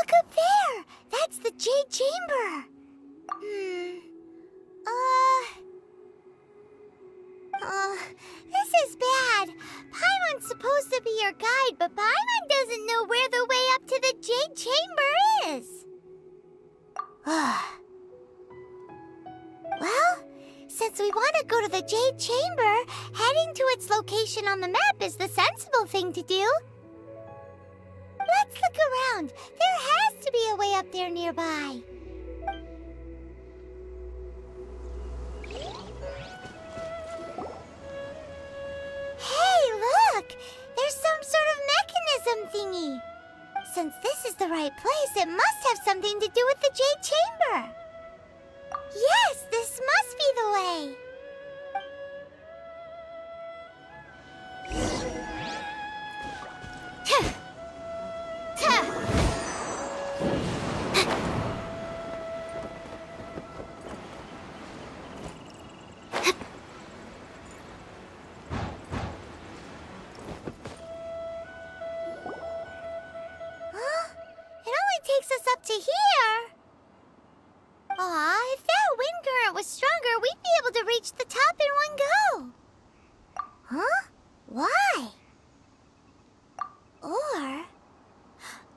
Look up there! That's the Jade Chamber! This is bad. Paimon's supposed to be your guide, but Paimon doesn't know where the way up to the Jade Chamber is. Well, since we want to go to the Jade Chamber, heading to its location on the map is the sensible thing to do. Let's look around. There has to be a way up there nearby. Hey, look! There's some sort of mechanism thingy. Since this is the right place, it must have something to do with the Jade Chamber. Yes, this must be the way. Takes us up to here. Aw, if that wind current was stronger, we'd be able to reach the top in one go. Huh? Why? Or...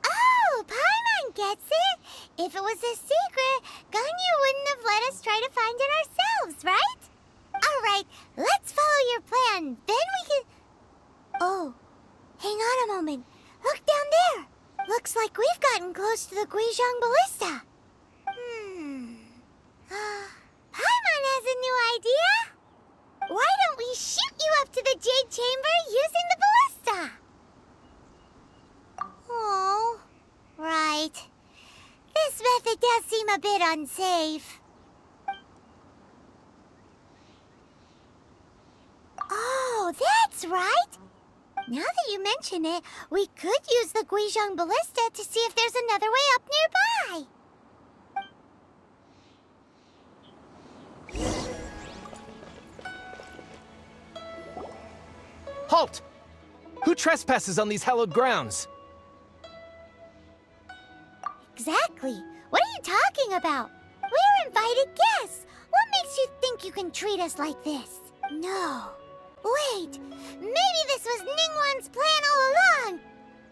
Oh, Paimon gets it! If it was a secret, Ganyu wouldn't have let us try to find it ourselves, right? Alright, let's follow your plan. Then we can... Oh, hang on a moment. Look down there. Looks like we've gotten close to the Guizhong Ballista. Paimon has a new idea. Why don't we shoot you up to the Jade Chamber using the ballista? Oh, right. This method does seem a bit unsafe. Oh, that's right. Now that you mention it, we could use the Guizhong Ballista to see if there's another way up nearby. Halt! Who trespasses on these hallowed grounds? Exactly. What are you talking about? We're invited guests. What makes you think you can treat us like this? No. Wait, maybe this was Ningguang's plan all along.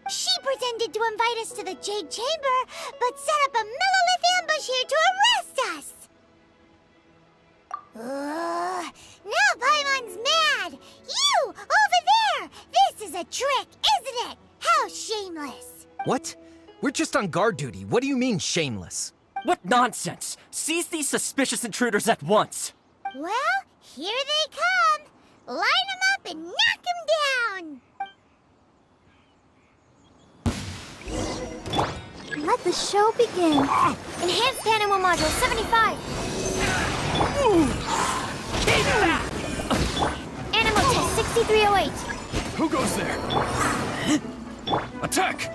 She pretended to invite us to the Jade Chamber, but set up a millilith ambush here to arrest us. Now Paimon's mad. You, over there! This is a trick, isn't it? How shameless. What? We're just on guard duty. What do you mean, shameless? What nonsense! Seize these suspicious intruders at once! Well, here they come. Line them up and knock them down! Let the show begin. Enhanced Animal Module 75. Animal Test 6308. Who goes there? Attack!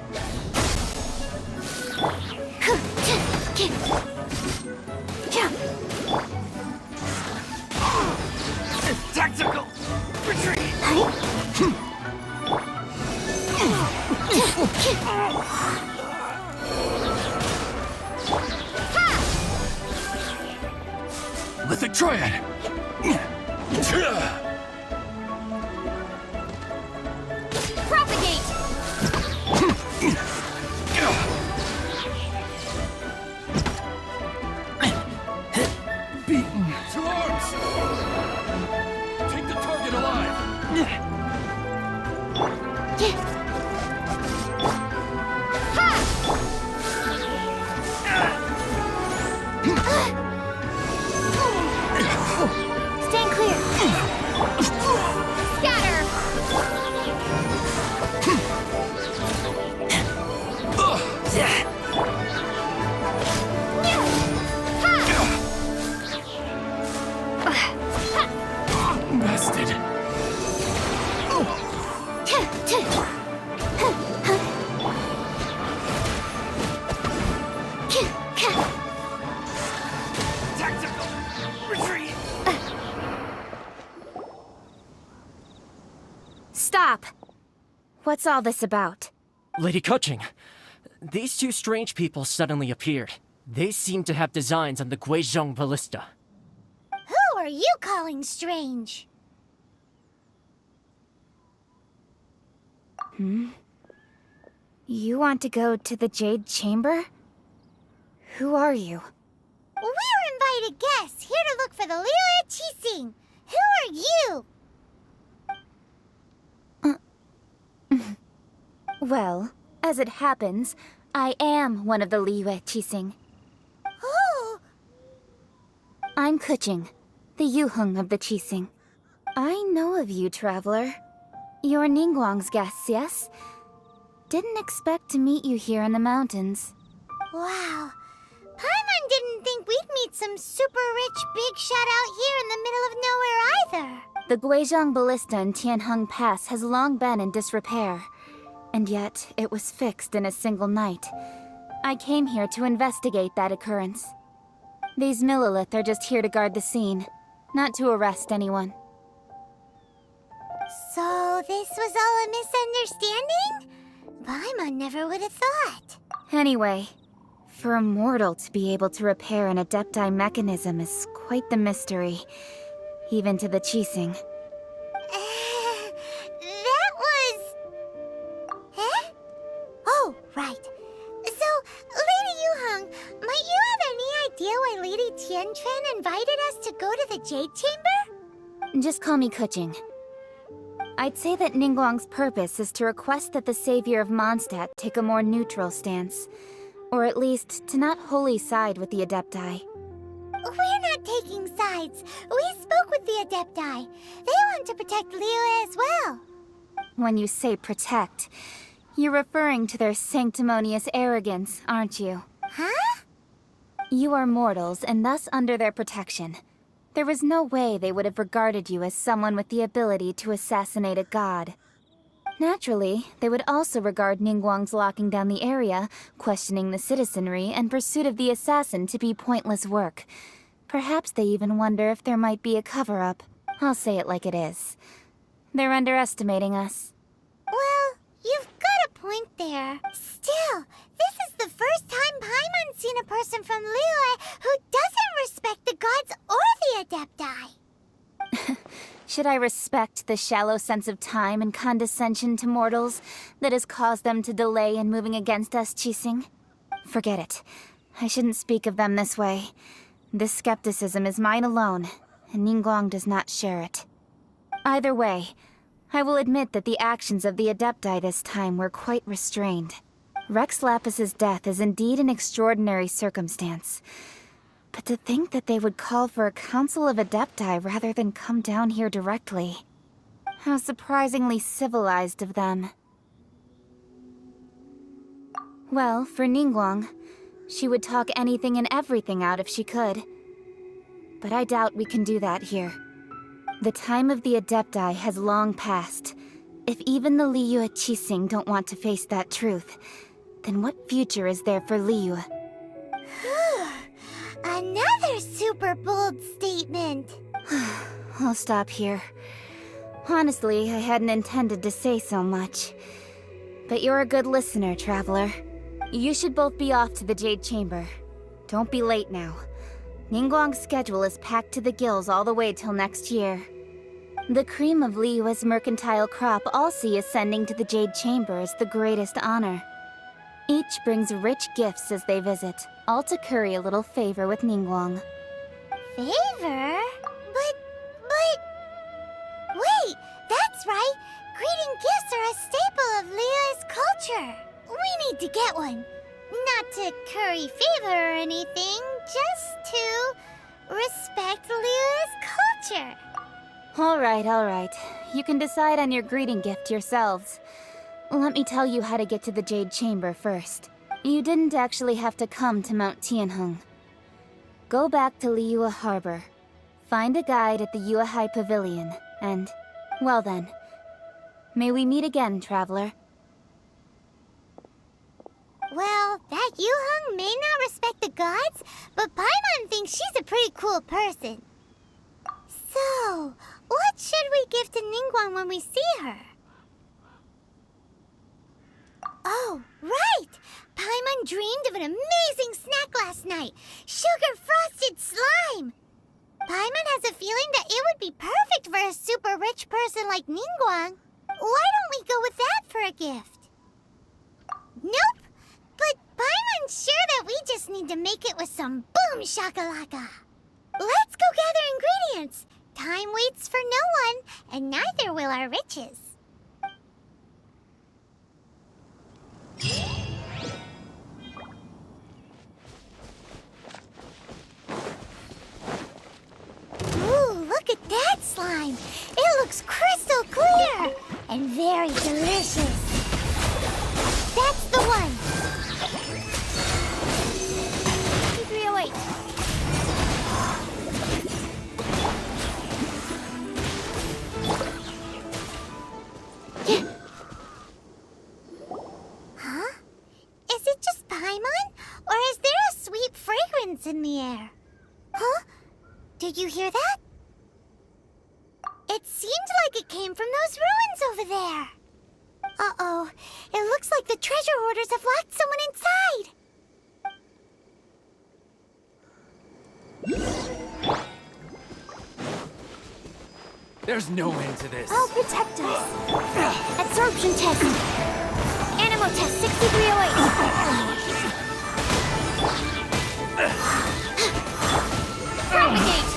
Tactical retreat! Lithic Triad! Propagate! Beaten. To arms! Take the target alive! Stand clear! Scatter! Bested. Tactical retreat! Stop! What's all this about? Lady Keqing, These two strange people suddenly appeared. They seem to have designs on the Guizhong Ballista. Who are you calling strange? You want to go to the Jade Chamber? Who are you? We're invited guests here to look for the Liyue Qixing. Who are you? Well, as it happens, I am one of the Liyue Qixing. Oh, I'm Kuching, the Yuheng of the Qixing. I know of you, traveler. You're Ningguang's guests, yes? Didn't expect to meet you here in the mountains. wow. Paimon didn't think we'd meet some super rich big shot out here in the middle of nowhere either. The Guizhong Ballista in Tianheng Pass has long been in disrepair, and yet it was fixed in a single night. I came here to investigate that occurrence. These Millilith are just here to guard the scene, not to arrest anyone. So this was all a misunderstanding? Paimon never would have thought. Anyway, for a mortal to be able to repair an Adepti mechanism is quite the mystery, even to the Qixing. That was... Huh? Oh, right. So, Lady Yuheng, might you have any idea why Lady Tianquan invited us to go to the Jade Chamber? Just call me Kuching. I'd say that Ningguang's purpose is to request that the savior of Mondstadt take a more neutral stance. Or at least, to not wholly side with the Adepti. We're not taking sides. We spoke with the Adepti. They want to protect Liyue as well. When you say protect, you're referring to their sanctimonious arrogance, aren't you? Huh? You are mortals, and thus under their protection. There was no way they would have regarded you as someone with the ability to assassinate a god. Naturally, they would also regard Ningguang's locking down the area, questioning the citizenry, and pursuit of the assassin to be pointless work. Perhaps they even wonder if there might be a cover-up. I'll say it like it is. They're underestimating us. Well, you've got a point there. Still, this is the first time Paimon's seen a person from Liyue who doesn't respect the gods or the Adepti. Should I respect the shallow sense of time and condescension to mortals that has caused them to delay in moving against us, Qixing? Forget it. I shouldn't speak of them this way. This skepticism is mine alone, and Ningguang does not share it. Either way, I will admit that the actions of the Adepti this time were quite restrained. Rex Lapis's death is indeed an extraordinary circumstance. But to think that they would call for a council of Adepti rather than come down here directly. How surprisingly civilized of them. Well, for Ningguang, she would talk anything and everything out if she could. But I doubt we can do that here. The time of the Adepti has long passed. If even the Liyue Qixing don't want to face that truth, then what future is there for Liyue? Another super bold statement. I'll stop here. Honestly, I hadn't intended to say so much. But you're a good listener, traveler. You should both be off to the Jade Chamber. Don't be late now. Ningguang's schedule is packed to the gills all the way till next year. The cream of Liyue's mercantile crop all see ascending to the Jade Chamber as the greatest honor. Each brings rich gifts as they visit, all to curry a little favor with Ningguang. Favor? But... Wait, that's right! Greeting gifts are a staple of Liyue's culture! We need to get one. Not to curry favor or anything, just to respect Liyue's culture. Alright. You can decide on your greeting gift yourselves. Let me tell you how to get to the Jade Chamber first. You didn't actually have to come to Mount Tianheng. Go back to Liyue Harbor. Find a guide at the Yuehai Pavilion, and... well then. May we meet again, traveler. Well, that Yuheng may not respect the gods, but Paimon thinks she's a pretty cool person. So, what should we give to Ningguang when we see her? Oh, right! Paimon dreamed of an amazing snack last night. Sugar-frosted slime! Paimon has a feeling that it would be perfect for a super rich person like Ningguang. Why don't we go with that for a gift? Nope! But Paimon's sure that we just need to make it with some boom shakalaka. Let's go gather ingredients. Time waits for no one, and neither will our riches. Ooh, look at that slime! It looks crystal clear and very delicious. That's the one! 308. Huh? Is it just Paimon? Or is there a sweet fragrance in the air? Huh? Did you hear that? It seemed like it came from those ruins over there. Uh-oh. It looks like the treasure hoarders have locked someone inside. There's no end to this. I'll protect us. Absorption test. Animo test 6308. Propagate.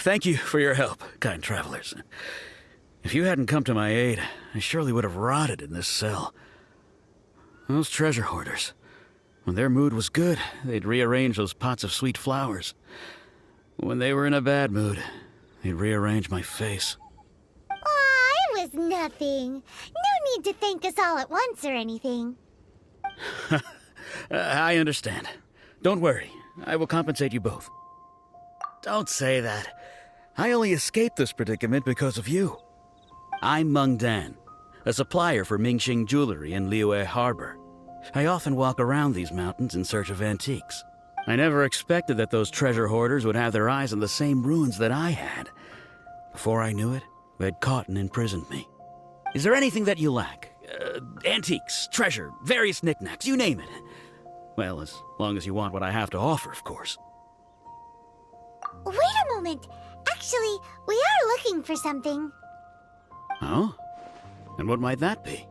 Thank you for your help, kind travelers. If you hadn't come to my aid, I surely would have rotted in this cell. Those treasure hoarders, when their mood was good, they'd rearrange those pots of sweet flowers. When they were in a bad mood, they'd rearrange my face. Aw, it was nothing. No need to thank us all at once or anything. I understand. Don't worry, I will compensate you both. Don't say that. I only escaped this predicament because of you. I'm Meng Dan, a supplier for Mingxing jewelry in Liyue Harbor. I often walk around these mountains in search of antiques. I never expected that those treasure hoarders would have their eyes on the same ruins that I had. Before I knew it, they'd caught and imprisoned me. Is there anything that you lack? Antiques, treasure, various knickknacks, you name it. Well, as long as you want what I have to offer, of course. Wait a moment. Actually, we are looking for something. Oh? And what might that be?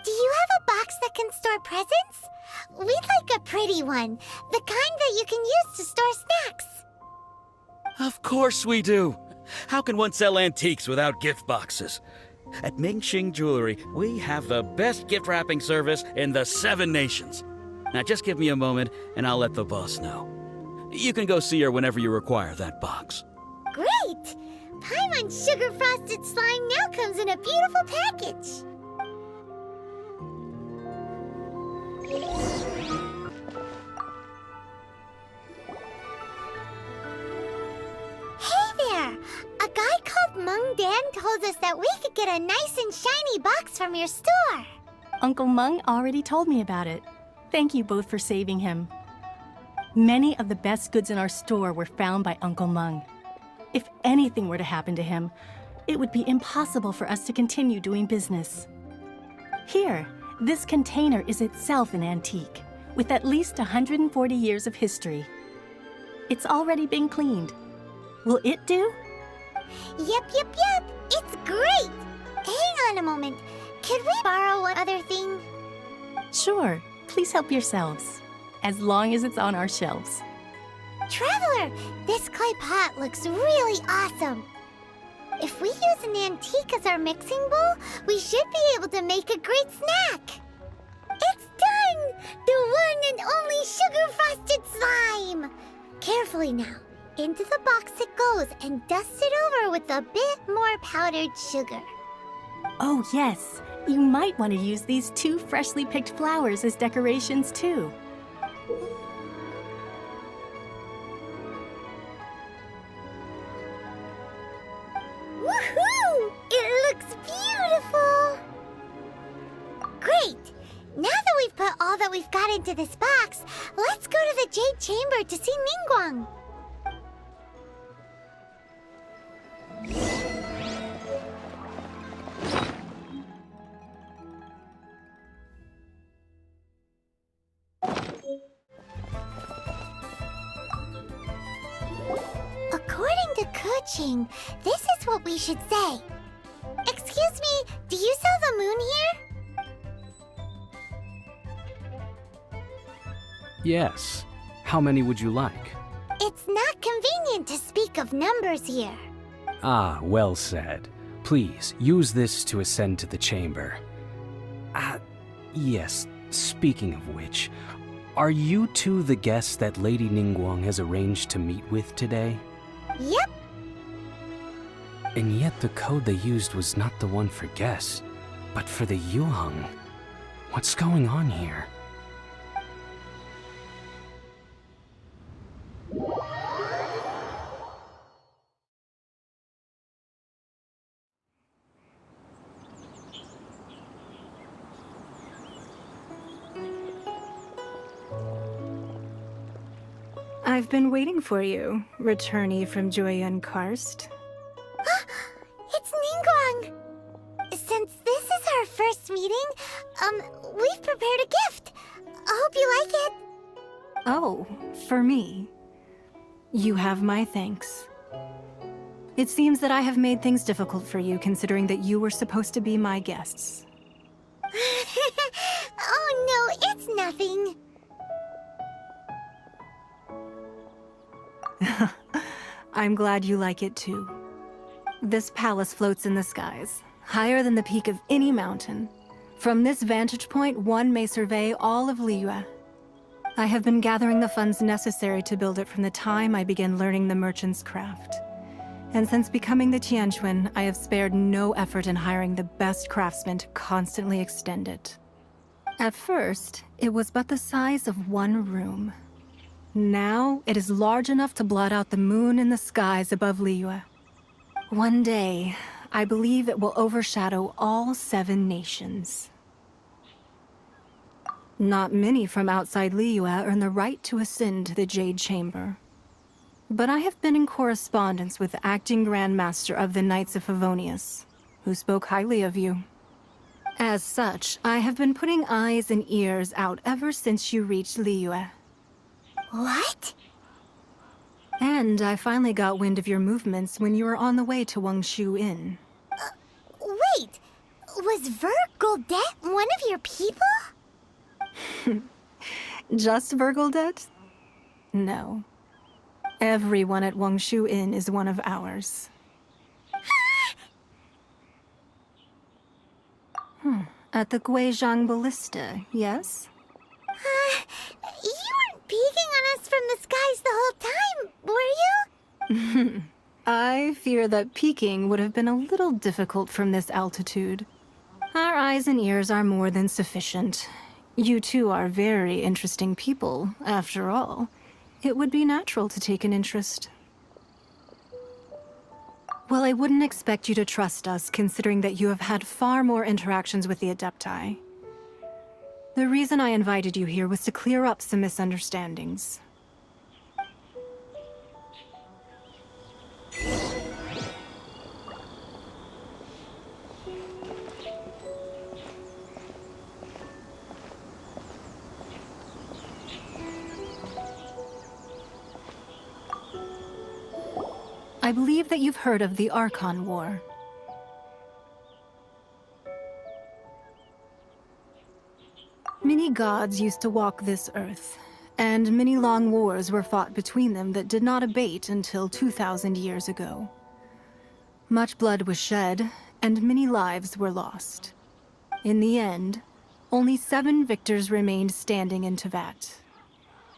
Do you have a box that can store presents? We'd like a pretty one. The kind that you can use to store snacks. Of course we do. How can one sell antiques without gift boxes? At Mingxing Jewelry, we have the best gift wrapping service in the 7 nations. Now just give me a moment and I'll let the boss know. You can go see her whenever you require that box. Great! Paimon's sugar-frosted slime now comes in a beautiful package. Hey there! A guy called Meng Dan told us that we could get a nice and shiny box from your store. Uncle Meng already told me about it. Thank you both for saving him. Many of the best goods in our store were found by Uncle Meng. If anything were to happen to him, it would be impossible for us to continue doing business. Here, this container is itself an antique, with at least 140 years of history. It's already been cleaned. Will it do? Yep. It's great! Hang on a moment. Could we borrow one other thing? Sure, please help yourselves, as long as it's on our shelves. Traveler, this clay pot looks really awesome. If we use an antique as our mixing bowl, we should be able to make a great snack. It's done! The one and only sugar-frosted slime! Carefully now. Into the box it goes and dust it over with a bit more powdered sugar. Oh, yes. You might want to use these 2 freshly picked flowers as decorations, too. Woohoo! It looks beautiful! Great! Now that we've put all that we've got into this box, let's go to the Jade Chamber to see Ningguang. According to Kuching, this is what we should say. Excuse me, do you sell the moon here? Yes. How many would you like? It's not convenient to speak of numbers here. Ah, well said. Please, use this to ascend to the chamber. Yes, speaking of which, are you two the guests that Lady Ningguang has arranged to meet with today? Yep. And yet the code they used was not the one for guests, but for the Yuheng. What's going on here? I've been waiting for you, returnee from Joyun Karst. It's Ningguang! Since this is our first meeting, we've prepared a gift. I hope you like it. Oh, for me. You have my thanks. It seems that I have made things difficult for you, considering that you were supposed to be my guests. Oh no, it's nothing. I'm glad you like it too. This palace floats in the skies, higher than the peak of any mountain. From this vantage point, one may survey all of Liyue. I have been gathering the funds necessary to build it from the time I began learning the merchant's craft. And since becoming the Tianquan, I have spared no effort in hiring the best craftsmen to constantly extend it. At first, it was but the size of one room. Now, it is large enough to blot out the moon in the skies above Liyue. One day, I believe it will overshadow all 7 nations. Not many from outside Liyue earn the right to ascend to the Jade Chamber. But I have been in correspondence with the acting Grand Master of the Knights of Favonius, who spoke highly of you. As such, I have been putting eyes and ears out ever since you reached Liyue. What? And I finally got wind of your movements when you were on the way to Wangshu Inn. Wait, was Vergoldet one of your people? Just Vergoldet? No. Everyone at Wangshu Inn is one of ours. At the Guizhang Ballista, yes? You weren't peeking on us from the skies the whole time, were you? I fear that peeking would have been a little difficult from this altitude. Our eyes and ears are more than sufficient. You two are very interesting people, after all. It would be natural to take an interest. Well, I wouldn't expect you to trust us, considering that you have had far more interactions with the Adepti. The reason I invited you here was to clear up some misunderstandings. I believe that you've heard of the Archon War. Many gods used to walk this earth, and many long wars were fought between them that did not abate until 2,000 years ago. Much blood was shed, and many lives were lost. In the end, only 7 victors remained standing in Tevat.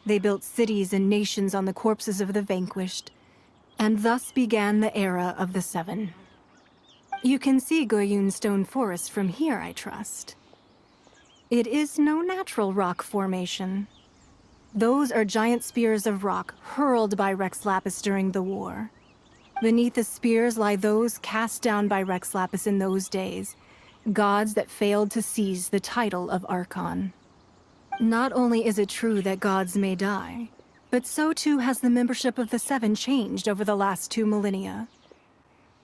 They built cities and nations on the corpses of the vanquished, and thus began the era of the 7. You can see Goyun Stone Forest from here, I trust. It is no natural rock formation. Those are giant spears of rock hurled by Rex Lapis during the war. Beneath the spears lie those cast down by Rex Lapis in those days, gods that failed to seize the title of Archon. Not only is it true that gods may die, but so too has the membership of the 7 changed over the last 2 millennia.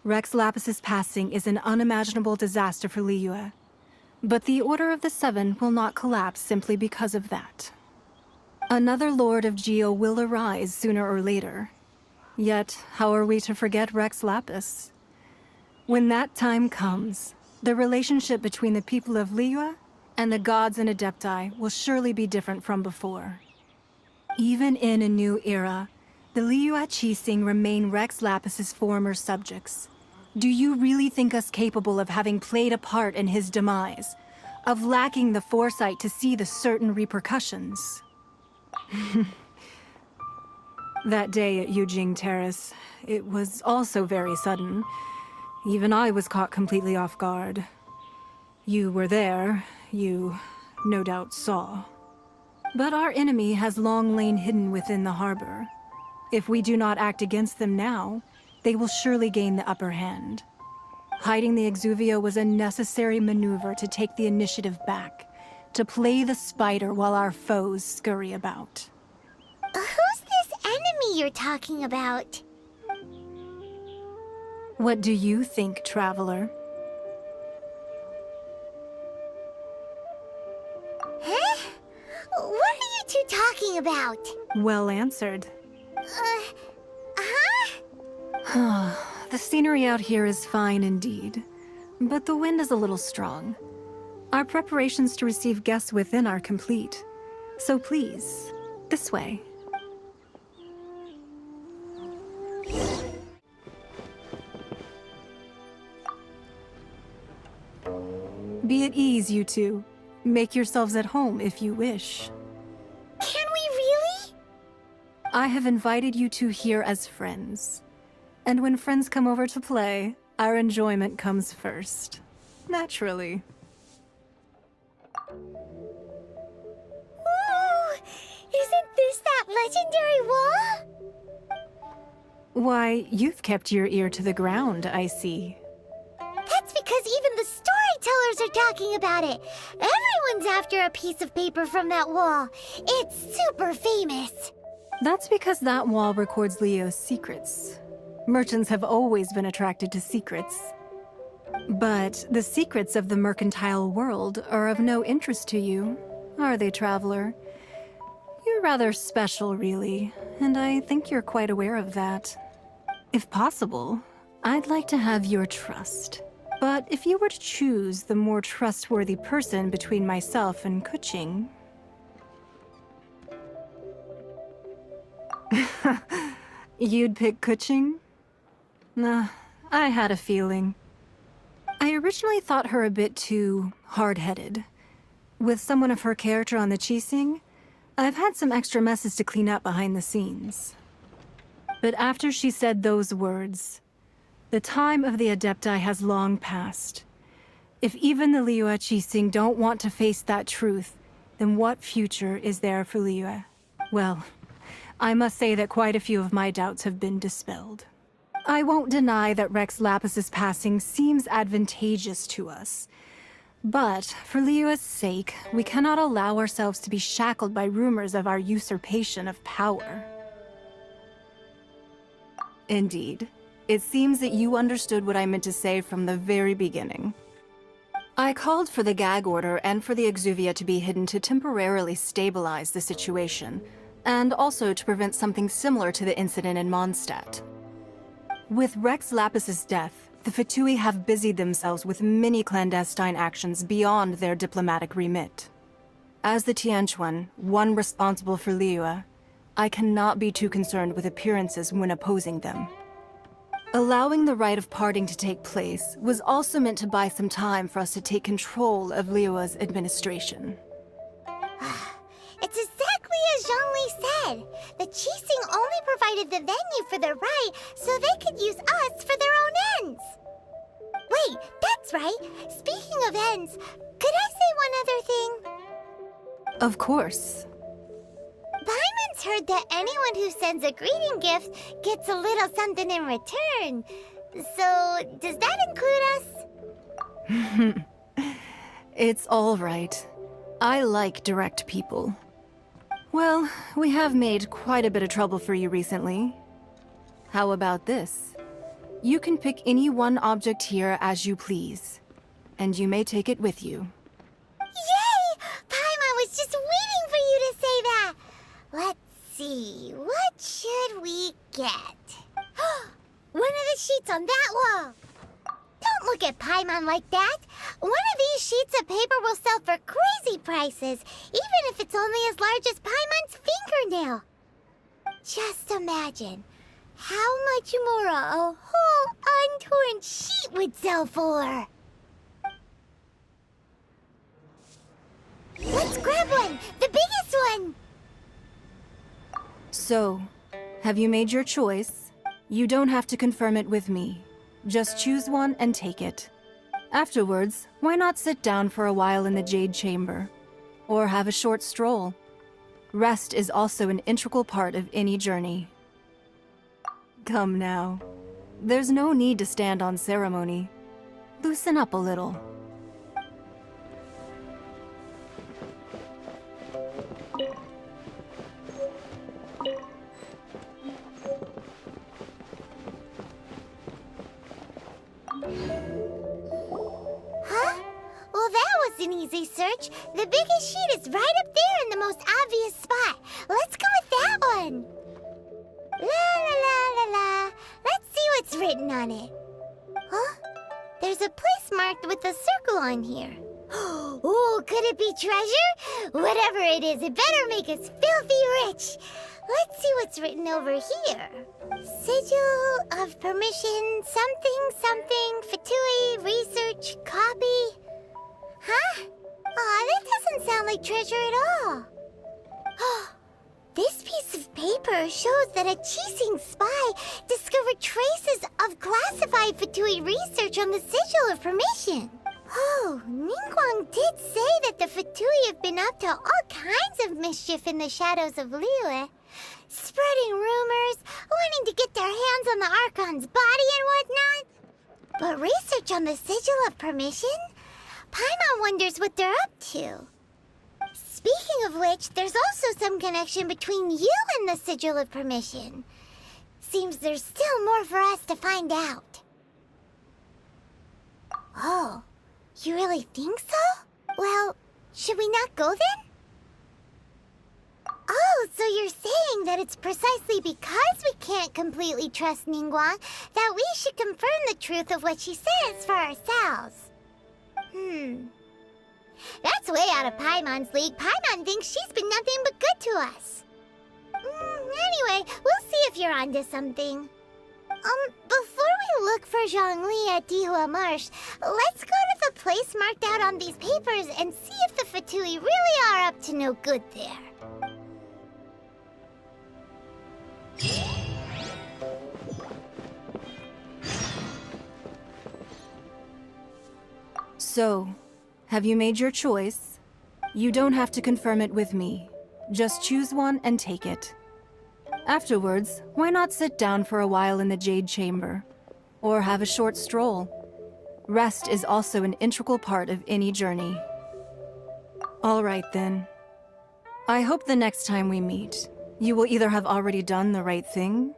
Rex Lapis's passing is an unimaginable disaster for Liyue, but the Order of the 7 will not collapse simply because of that. Another Lord of Geo will arise sooner or later. Yet, how are we to forget Rex Lapis? When that time comes, the relationship between the people of Liyue and the gods and Adepti will surely be different from before. Even in a new era, the Liyue Qixing remain Rex Lapis's former subjects. Do you really think us capable of having played a part in his demise? Of lacking the foresight to see the certain repercussions? That day at Yujing Terrace, it was also very sudden. Even I was caught completely off guard. You were there, you no doubt saw. But our enemy has long lain hidden within the harbor. If we do not act against them now, they will surely gain the upper hand. Hiding the Exuvia was a necessary maneuver to take the initiative back, to play the spider while our foes scurry about. Who's this enemy you're talking about? What do you think, traveler? Huh? What are you two talking about? Well answered. Huh? The scenery out here is fine indeed, but the wind is a little strong. Our preparations to receive guests within are complete. So please, this way. Be at ease, you two. Make yourselves at home if you wish. Can we really? I have invited you two here as friends. And when friends come over to play, our enjoyment comes first. Naturally. Ooh, isn't this that legendary wall? Why, you've kept your ear to the ground, I see. That's because even the storytellers are talking about it. Everyone's after a piece of paper from that wall. It's super famous. That's because that wall records Leo's secrets. Merchants have always been attracted to secrets. But the secrets of the mercantile world are of no interest to you, are they, traveler? You're rather special, really, and I think you're quite aware of that. If possible, I'd like to have your trust. But if you were to choose the more trustworthy person between myself and Kuching... You'd pick Kuching? Nah, I had a feeling. I originally thought her a bit too hard-headed. With someone of her character on the Qixing, I've had some extra messes to clean up behind the scenes. But after she said those words, the time of the Adepti has long passed. If even the Liyue Qixing don't want to face that truth, then what future is there for Liyue? Well, I must say that quite a few of my doubts have been dispelled. I won't deny that Rex Lapis's passing seems advantageous to us. But, for Liyue's sake, we cannot allow ourselves to be shackled by rumors of our usurpation of power. Indeed. It seems that you understood what I meant to say from the very beginning. I called for the gag order and for the Exuvia to be hidden to temporarily stabilize the situation, and also to prevent something similar to the incident in Mondstadt. With Rex Lapis's death, the Fatui have busied themselves with many clandestine actions beyond their diplomatic remit. As the Tianquan, one responsible for Liyue, I cannot be too concerned with appearances when opposing them. Allowing the rite of parting to take place was also meant to buy some time for us to take control of Liyue's administration. It's exactly as Zhongli said. The Qixing only provided the venue for the rite so they could use us for their own ends. Wait, that's right. Speaking of ends, could I say one other thing? Of course. Paimon's heard that anyone who sends a greeting gift gets a little something in return. So, does that include us? It's all right. I like direct people. Well, we have made quite a bit of trouble for you recently. How about this? You can pick any one object here as you please, and you may take it with you. Yay! Paimon was just waiting for you to say that! Let's see, what should we get? One of the sheets on that wall! Don't look at Paimon like that! One of these sheets of paper will sell for crazy prices, even if it's only as large as Paimon's fingernail. Just imagine how much more a whole untorn sheet would sell for. Let's grab one! The biggest one! So, have you made your choice? You don't have to confirm it with me. Just choose one and take it. Afterwards, why not sit down for a while in the Jade Chamber? Or have a short stroll? Rest is also an integral part of any journey. Come now. There's no need to stand on ceremony. Loosen up a little. Huh? Well, that was an easy search. The biggest sheet is right up there in the most obvious spot. Let's go with that one. La la la la la. Let's see what's written on it. Huh? There's a place marked with a circle on here. Oh, could it be treasure? Whatever it is, it better make us filthy rich. Let's see what's written over here. Sigil of permission, something, something, Fatui, research, copy. Huh? Aw, that doesn't sound like treasure at all. This piece of paper shows that a Qixing spy discovered traces of classified Fatui research on the Sigil of Permission. Oh, Ningguang did say that the Fatui have been up to all kinds of mischief in the shadows of Liyue. Spreading rumors, wanting to get their hands on the Archon's body and whatnot. But research on the Sigil of Permission? Paimon wonders what they're up to. Speaking of which, there's also some connection between you and the Sigil of Permission. Seems there's still more for us to find out. Oh, you really think so? Well, should we not go then? Oh, so you're saying that it's precisely because we can't completely trust Ningguang that we should confirm the truth of what she says for ourselves. That's way out of Paimon's league. Paimon thinks she's been nothing but good to us. Anyway, we'll see if you're onto something. Before we look for Zhongli at Dihua Marsh, let's go to the place marked out on these papers and see if the Fatui really are up to no good there. So, have you made your choice? You don't have to confirm it with me. Just choose one and take it. Afterwards, why not sit down for a while in the Jade Chamber? Or have a short stroll? Rest is also an integral part of any journey. All right then. I hope the next time we meet, you will either have already done the right thing,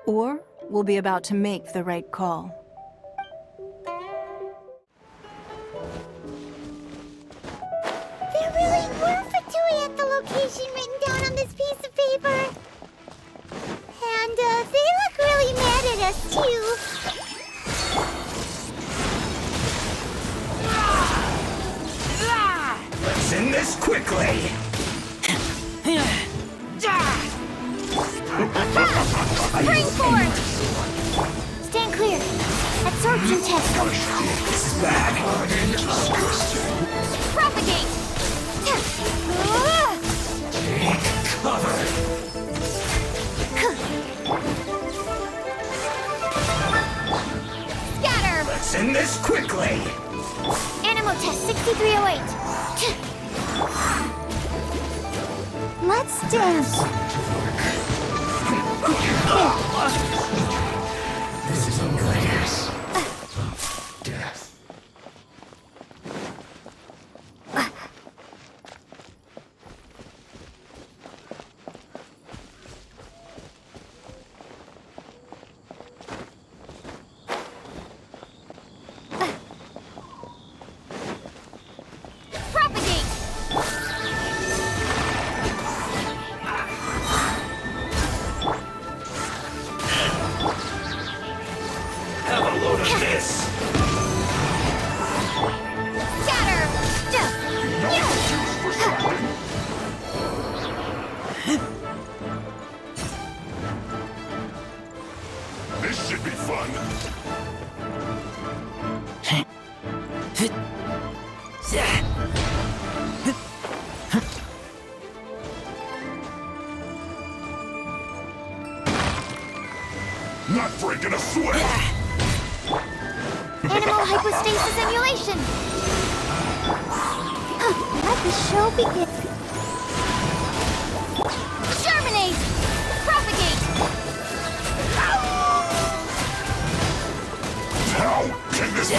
or will be about to make the right call. There really were Fatui at the location written down on this piece of paper. And they look really mad at us too. Let's end this quickly! Spring forward! Stand Absorption test. This is bad. Propagate. Take cover. Scatter. Let's end this quickly. Animal test 6308. Let's dance. This is a layers of death. Propagate. Have a load of this. Scatter. This should be fun. Not breaking a sweat. Animal hypostasis emulation. Let the show begin. Germinate. Propagate. How can this be?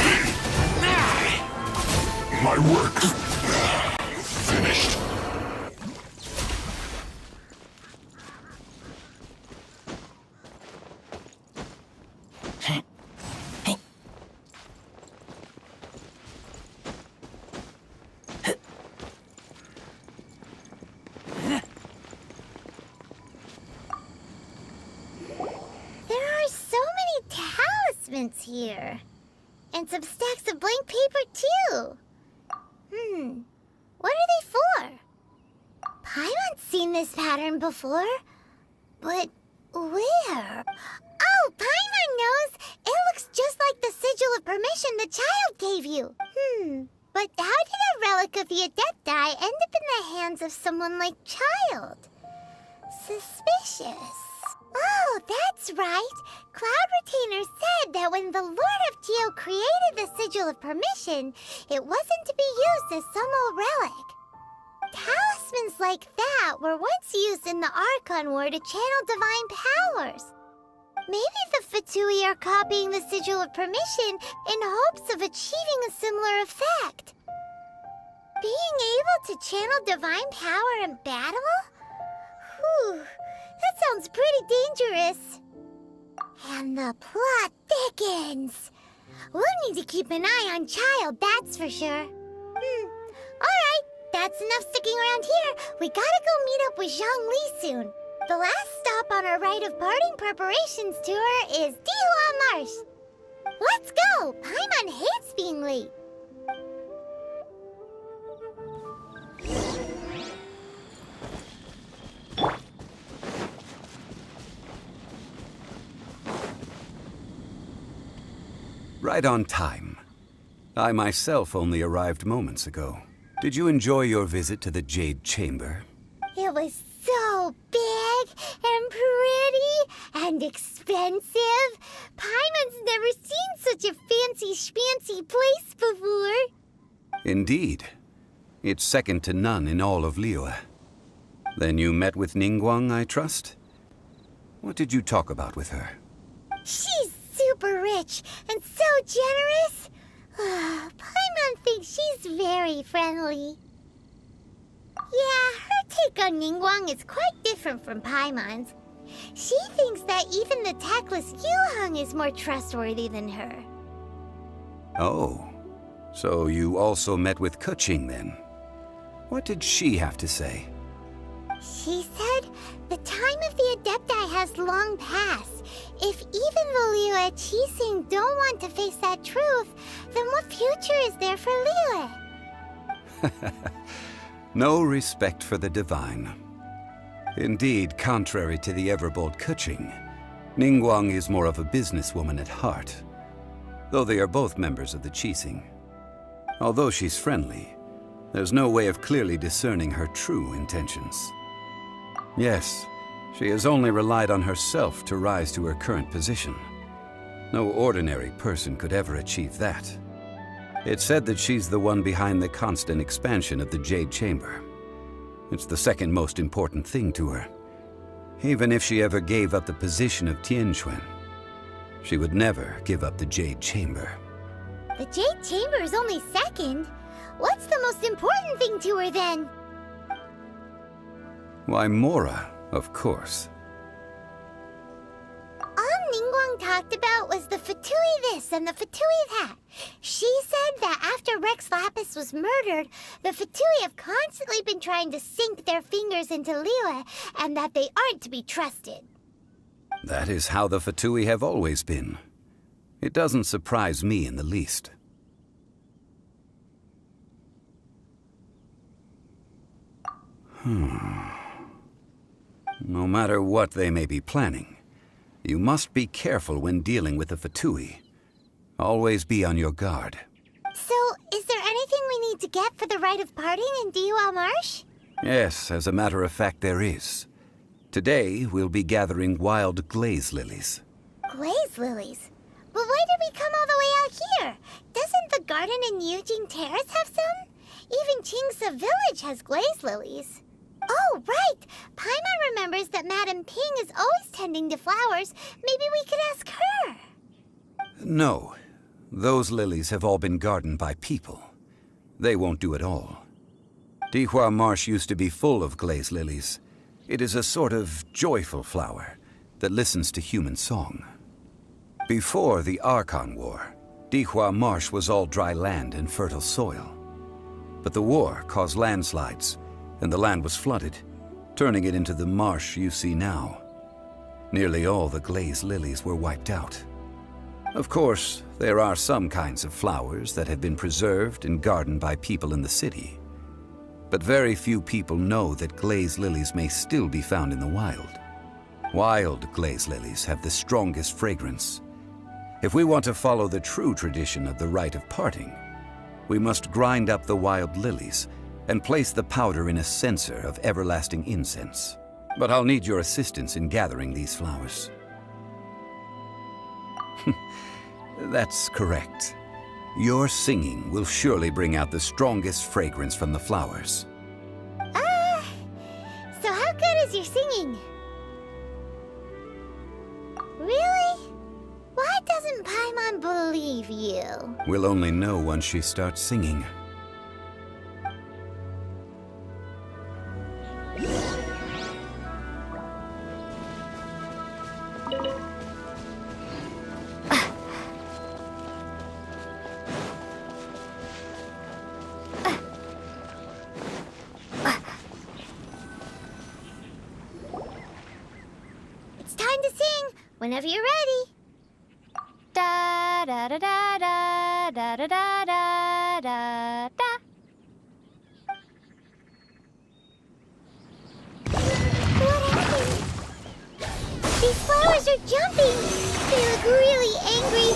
My work finished. There are so many talismans here. And some stacks of blank paper, too. What are they for? Paimon's seen this pattern before. But where? Oh, Paimon knows! It looks just like the sigil of permission the child gave you. But how did a relic of the Adepti end up in the hands of someone like Child? Suspicious. Oh, that's right. Cloud Retainer said that when the Lord of Geo created the Sigil of Permission, it wasn't to be used as some old relic. Talismans like that were once used in the Archon War to channel divine powers. Maybe the Fatui are copying the Sigil of Permission in hopes of achieving a similar effect. Being able to channel divine power in battle? Whew, that sounds pretty dangerous. And the plot thickens. We'll need to keep an eye on Child, that's for sure. Alright, that's enough sticking around here. We gotta go meet up with Zhongli soon. The last stop on our rite of parting preparations tour is Dihua Marsh. Let's go! Paimon hates being late. Right on time. I myself only arrived moments ago. Did you enjoy your visit to the Jade Chamber? It was so big and pretty and expensive. Paimon's never seen such a fancy schmancy place before. Indeed. It's second to none in all of Liyue. Then you met with Ningguang, I trust? What did you talk about with her? She's super rich and so generous. Paimon thinks she's very friendly. Yeah, her take on Ningguang is quite different from Paimon's. She thinks that even the tactless Yuheng is more trustworthy than her. Oh, so you also met with Keqing then? What did she have to say? She said the time of the Adepti has long passed. If even the Liyue Qixing don't want to face that truth, then what future is there for Liyue? No respect for the divine. Indeed, contrary to the ever-bold Keqing, Ningguang is more of a businesswoman at heart. though they are both members of the Qixing. Although she's friendly, there's no way of clearly discerning her true intentions. Yes, she has only relied on herself to rise to her current position. No ordinary person could ever achieve that. It's said that she's the one behind the constant expansion of the Jade Chamber. It's the second most important thing to her. Even if she ever gave up the position of Tianquan, she would never give up the Jade Chamber. The Jade Chamber is only second. What's the most important thing to her then? Why, Mora, of course. All Ningguang talked about was the Fatui this and the Fatui that. She said that after Rex Lapis was murdered, the Fatui have constantly been trying to sink their fingers into Liyue, and that they aren't to be trusted. That is how the Fatui have always been. It doesn't surprise me in the least. No matter what they may be planning, you must be careful when dealing with the Fatui. Always be on your guard. So, is there anything we need to get for the rite of parting in Dihua Marsh? Yes, as a matter of fact, there is. Today, we'll be gathering wild glaze lilies. Glaze lilies? But why did we come all the way out here? Doesn't the garden in Yujing Terrace have some? Even Qingse Village has glaze lilies. Oh, right! Paimon remembers that Madame Ping is always tending to flowers. Maybe we could ask her. No. Those lilies have all been gardened by people. They won't do it all. Dihua Marsh used to be full of glaze lilies. It is a sort of joyful flower that listens to human song. Before the Archon War, Dihua Marsh was all dry land and fertile soil. But the war caused landslides, and the land was flooded, turning it into the marsh you see now. Nearly all the glaze lilies were wiped out. Of course, there are some kinds of flowers that have been preserved and gardened by people in the city. But very few people know that glaze lilies may still be found in the wild. Wild glaze lilies have the strongest fragrance. If we want to follow the true tradition of the rite of parting, we must grind up the wild lilies and place the powder in a censer of everlasting incense. But I'll need your assistance in gathering these flowers. That's correct. Your singing will surely bring out the strongest fragrance from the flowers. So how good is your singing? Really? Why doesn't Paimon believe you? We'll only know once she starts singing. It's time to sing, whenever you're ready. Da da da da da da da da da da da. What happened? These flowers are jumping. They look really angry.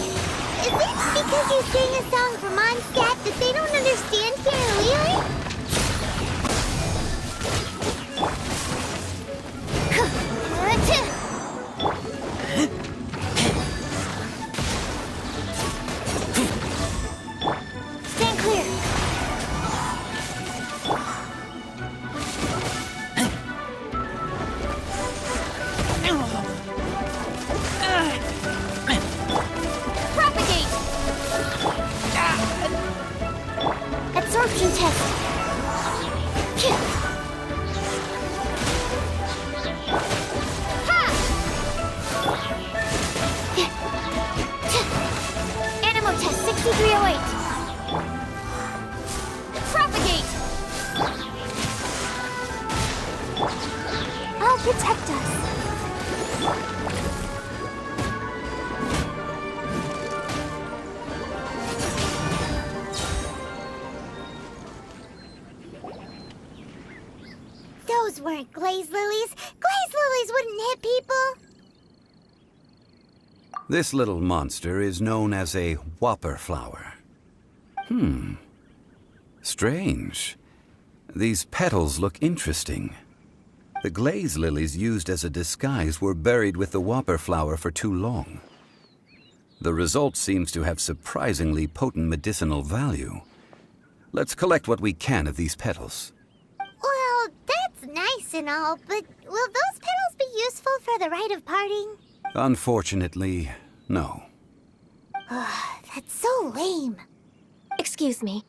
Is it because you sang a song for Mondstadt that they don't understand here in Liyue? Stand clear. Propagate. Absorption test. Animal test 6308. Propagate. I'll protect us. Those weren't glaze lilies. Glaze lilies wouldn't hit people. This little monster is known as a whopper flower. Strange. These petals look interesting. The glaze lilies used as a disguise were buried with the whopper flower for too long. The result seems to have surprisingly potent medicinal value. Let's collect what we can of these petals. Well, that's nice and all, but will those petals be useful for the rite of parting? Unfortunately, no. That's so lame. Excuse me.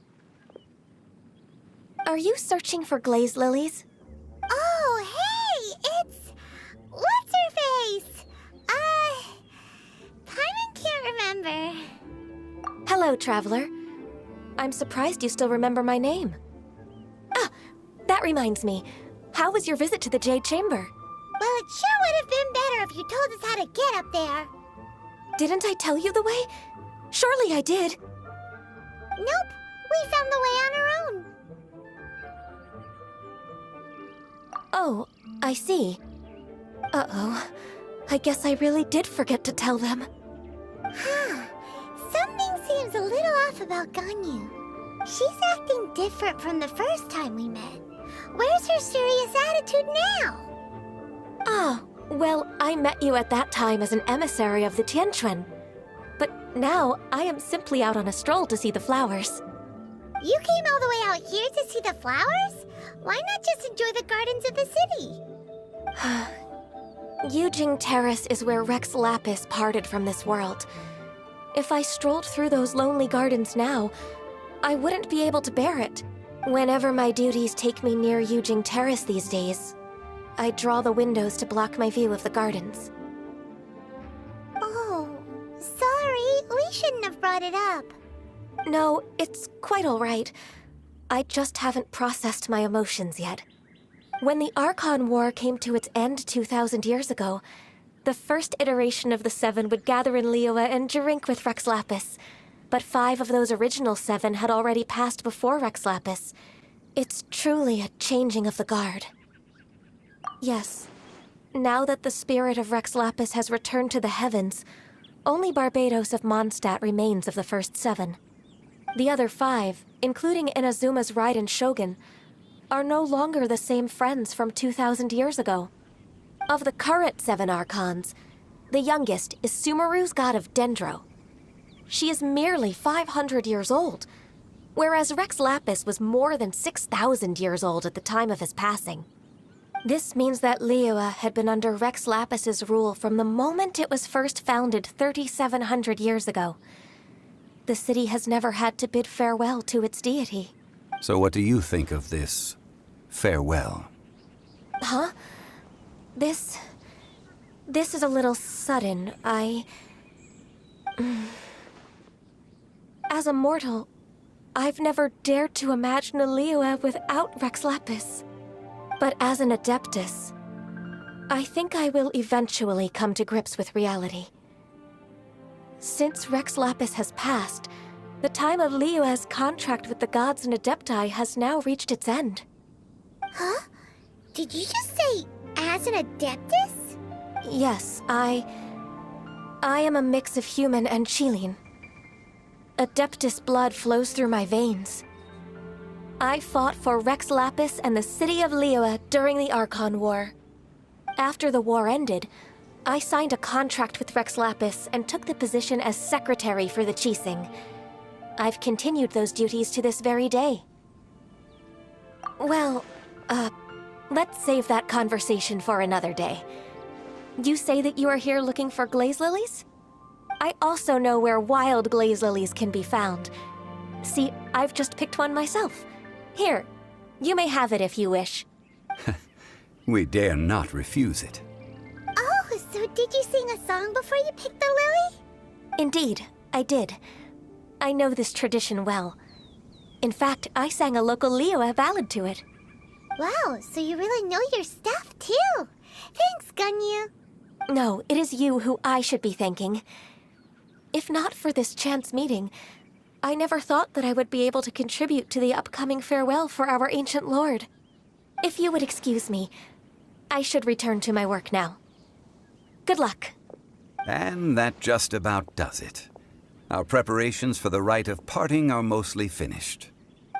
Are you searching for glaze lilies? Oh, hey! It's... What's-her-face? Paimon can't remember. Hello, traveler. I'm surprised you still remember my name. Ah, that reminds me. How was your visit to the Jade Chamber? Well, it sure would have been better if you told us how to get up there. Didn't I tell you the way? Surely I did. Nope, we found the way on our own. Oh, I see. Uh-oh. I guess I really did forget to tell them. Something seems a little off about Ganyu. She's acting different from the first time we met. Where's her serious attitude now? Ah, well, I met you at that time as an emissary of the Tianquan. But now, I am simply out on a stroll to see the flowers. You came all the way out here to see the flowers? Why not just enjoy the gardens of the city? Yujing Terrace is where Rex Lapis parted from this world. If I strolled through those lonely gardens now, I wouldn't be able to bear it. Whenever my duties take me near Yujing Terrace these days, I draw the windows to block my view of the gardens. Oh, sorry. We shouldn't have brought it up. No, it's quite all right. I just haven't processed my emotions yet. When the Archon War came to its end 2,000 years ago, the first iteration of the Seven would gather in Liyue and drink with Rex Lapis. But 5 of those original 7 had already passed before Rex Lapis. It's truly a changing of the guard. Yes, now that the spirit of Rex Lapis has returned to the heavens, only Barbados of Mondstadt remains of the first 7. The other 5, including Inazuma's Raiden Shogun, are no longer the same friends from 2,000 years ago. Of the current 7 Archons, the youngest is Sumeru's god of Dendro. She is merely 500 years old, whereas Rex Lapis was more than 6,000 years old at the time of his passing. This means that Liyue had been under Rex Lapis's rule from the moment it was first founded 3,700 years ago. The city has never had to bid farewell to its deity. So what do you think of this farewell? Huh? This is a little sudden. As a mortal, I've never dared to imagine a Liyue without Rex Lapis. But as an Adeptus, I think I will eventually come to grips with reality. Since Rex Lapis has passed, the time of Liyue's contract with the gods and Adepti has now reached its end. Huh? Did you just say, as an Adeptus? Yes, I am a mix of human and Chilean. Adeptus blood flows through my veins. I fought for Rex Lapis and the city of Liyue during the Archon War. After the war ended, I signed a contract with Rex Lapis and took the position as secretary for the Qixing. I've continued those duties to this very day. Well, let's save that conversation for another day. You say that you are here looking for glaze lilies? I also know where wild glaze lilies can be found. See, I've just picked one myself. Here, you may have it if you wish. We dare not refuse it. Oh, so did you sing a song before you picked the lily? Indeed, I did. I know this tradition well. In fact, I sang a local Liyue ballad to it. Wow, so you really know your stuff, too. Thanks, Ganyu. No, it is you who I should be thanking. If not for this chance meeting, I never thought that I would be able to contribute to the upcoming farewell for our ancient lord. If you would excuse me, I should return to my work now. Good luck. And that just about does it. Our preparations for the rite of parting are mostly finished.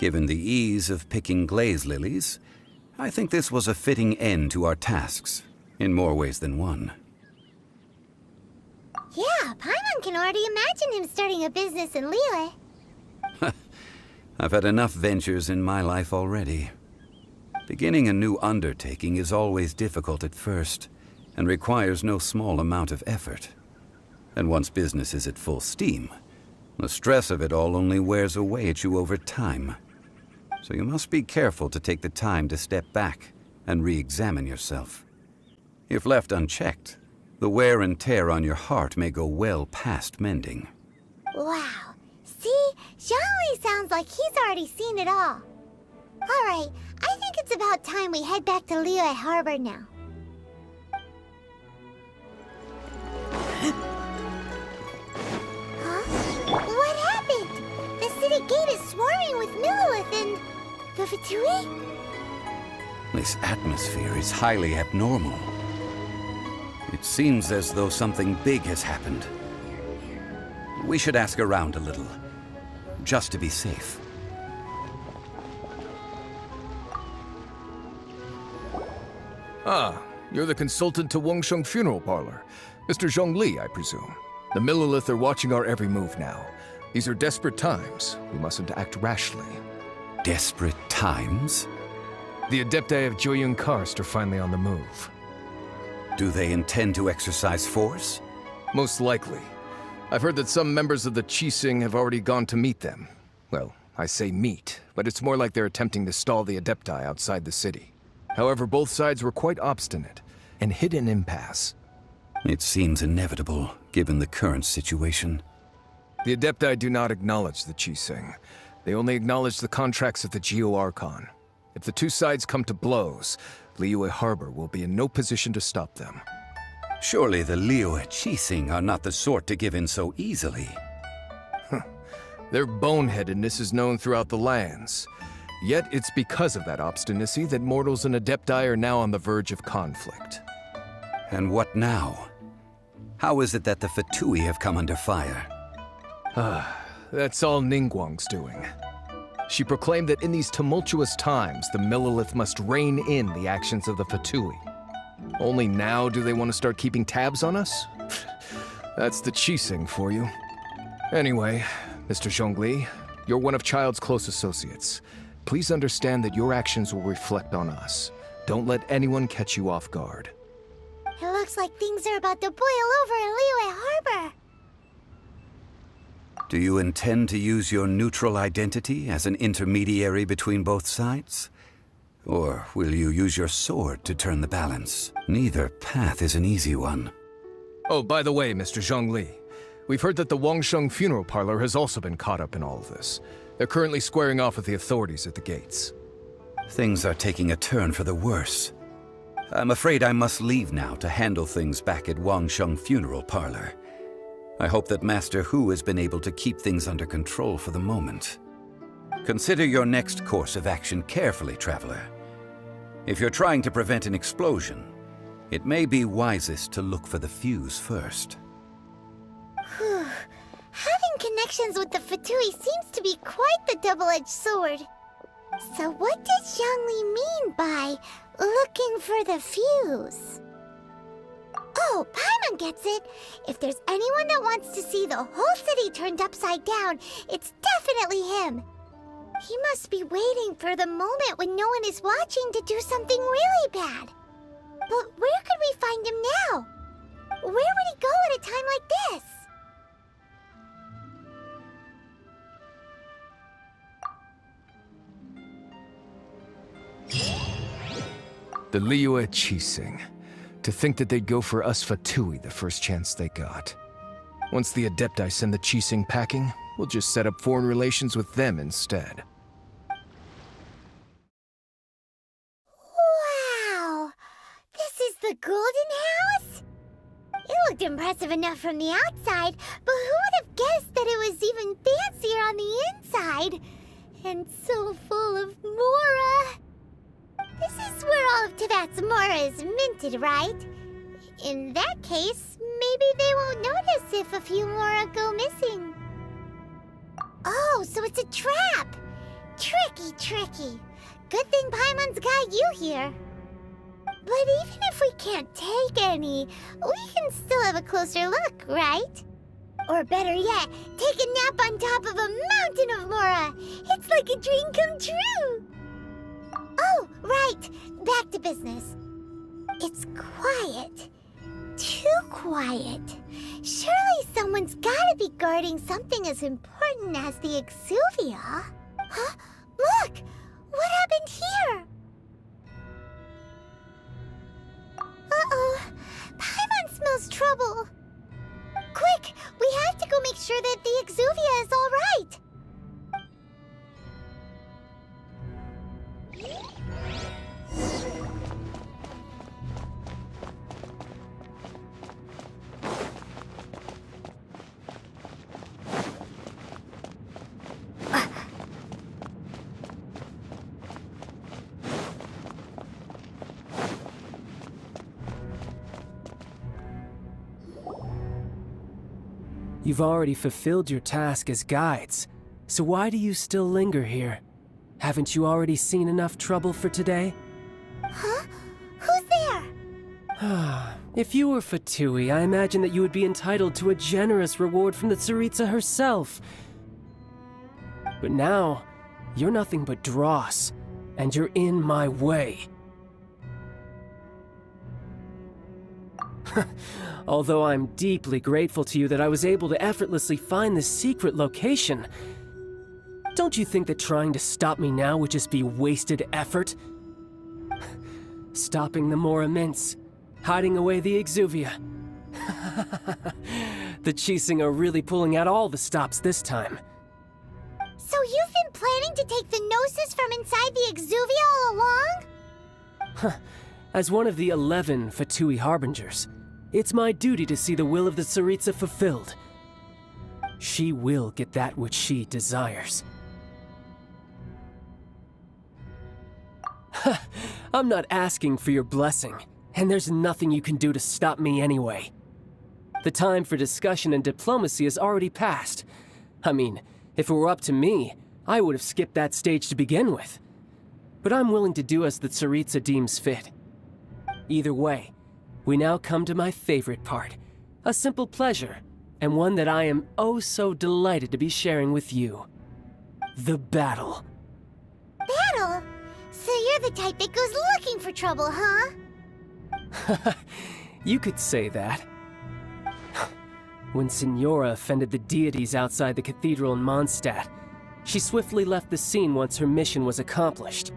Given the ease of picking glaze lilies, I think this was a fitting end to our tasks, in more ways than one. Yeah, Paimon can already imagine him starting a business in Liyue. I've had enough ventures in my life already. Beginning a new undertaking is always difficult at first, and requires no small amount of effort. And once business is at full steam, the stress of it all only wears away at you over time. So you must be careful to take the time to step back and re-examine yourself. If left unchecked, the wear and tear on your heart may go well past mending. Wow. See? Zhongli sounds like he's already seen it all. Alright, I think it's about time we head back to Liyue Harbor now. Huh? What happened? The city gate is swarming with Millilith and... the Fatui? This atmosphere is highly abnormal. It seems as though something big has happened. We should ask around a little, just to be safe. Ah, you're the consultant to Wangsheng Funeral Parlor. Mr. Zhongli, I presume. The Millilith are watching our every move now. These are desperate times. We mustn't act rashly. Desperate times? The Adepti of Joyun Karst are finally on the move. Do they intend to exercise force? Most likely. I've heard that some members of the Qixing have already gone to meet them. Well, I say meet, but it's more like they're attempting to stall the Adepti outside the city. However, both sides were quite obstinate and hit an impasse. It seems inevitable, given the current situation. The Adepti do not acknowledge the Qixing. They only acknowledge the contracts of the Geo-Archon. If the two sides come to blows, Liyue Harbor will be in no position to stop them. Surely the Liyue Qixing are not the sort to give in so easily. Their boneheadedness is known throughout the lands. Yet it's because of that obstinacy that mortals and Adepti are now on the verge of conflict. And what now? How is it that the Fatui have come under fire? That's all Ningguang's doing. She proclaimed that in these tumultuous times, the Millilith must rein in the actions of the Fatui. Only now do they want to start keeping tabs on us? That's the Qixing for you. Anyway, Mr. Zhongli, you're one of Child's close associates. Please understand that your actions will reflect on us. Don't let anyone catch you off guard. It looks like things are about to boil over in Liyue Harbor. Do you intend to use your neutral identity as an intermediary between both sides? Or will you use your sword to turn the balance? Neither path is an easy one. Oh, by the way, Mr. Zhongli, we've heard that the Wangsheng Funeral Parlor has also been caught up in all of this. They're currently squaring off with the authorities at the gates. Things are taking a turn for the worse. I'm afraid I must leave now to handle things back at Wangsheng Funeral Parlor. I hope that Master Hu has been able to keep things under control for the moment. Consider your next course of action carefully, Traveler. If you're trying to prevent an explosion, it may be wisest to look for the fuse first. Whew. Having connections with the Fatui seems to be quite the double-edged sword. So what does Zhongli mean by looking for the fuse? Oh, Paimon gets it! If there's anyone that wants to see the whole city turned upside down, it's definitely him! He must be waiting for the moment when no one is watching to do something really bad. But where could we find him now? Where would he go at a time like this? The Liyue Qixing. To think that they'd go for us Fatui the first chance they got. Once the Adepti send the Qixing packing, we'll just set up foreign relations with them instead. Wow! This is the Golden House? It looked impressive enough from the outside, but who would have guessed that it was even fancier on the inside? And so full of Mora! This is where all of Tivat's Mora is minted, right? In that case, maybe maybe they won't notice if a few more go missing. Oh, so it's a trap! Tricky, tricky. Good thing Paimon's got you here. But even if we can't take any, we can still have a closer look, right? Or better yet, take a nap on top of a mountain of Mora. It's like a dream come true. Oh, right. Back to business. It's quiet. Too quiet. Surely someone's gotta be guarding something as important as the Exuvia. Huh? Look! What happened here? Uh-oh. Paimon smells trouble. Quick! We have to go make sure that the Exuvia is all right. You've already fulfilled your task as guides, so why do you still linger here? Haven't you already seen enough trouble for today? Huh? Who's there? If you were Fatui, I imagine that you would be entitled to a generous reward from the Tsaritsa herself. But now, you're nothing but dross, and you're in my way. Although I'm deeply grateful to you that I was able to effortlessly find this secret location, don't you think that trying to stop me now would just be wasted effort? Stopping the Mora Mints, hiding away the Exuvia. The Chising are really pulling out all the stops this time. So you've been planning to take the Gnosis from inside the Exuvia all along? As one of the 11 Fatui Harbingers, it's my duty to see the will of the Tsaritsa fulfilled. She will get that which she desires. I'm not asking for your blessing, and there's nothing you can do to stop me anyway. The time for discussion and diplomacy has already passed. I mean, if it were up to me, I would have skipped that stage to begin with. But I'm willing to do as the Tsaritsa deems fit. Either way, we now come to my favorite part. A simple pleasure, and one that I am oh so delighted to be sharing with you. The battle. Battle? So you're the type that goes looking for trouble, huh? You could say that. When Signora offended the deities outside the cathedral in Mondstadt, she swiftly left the scene once her mission was accomplished.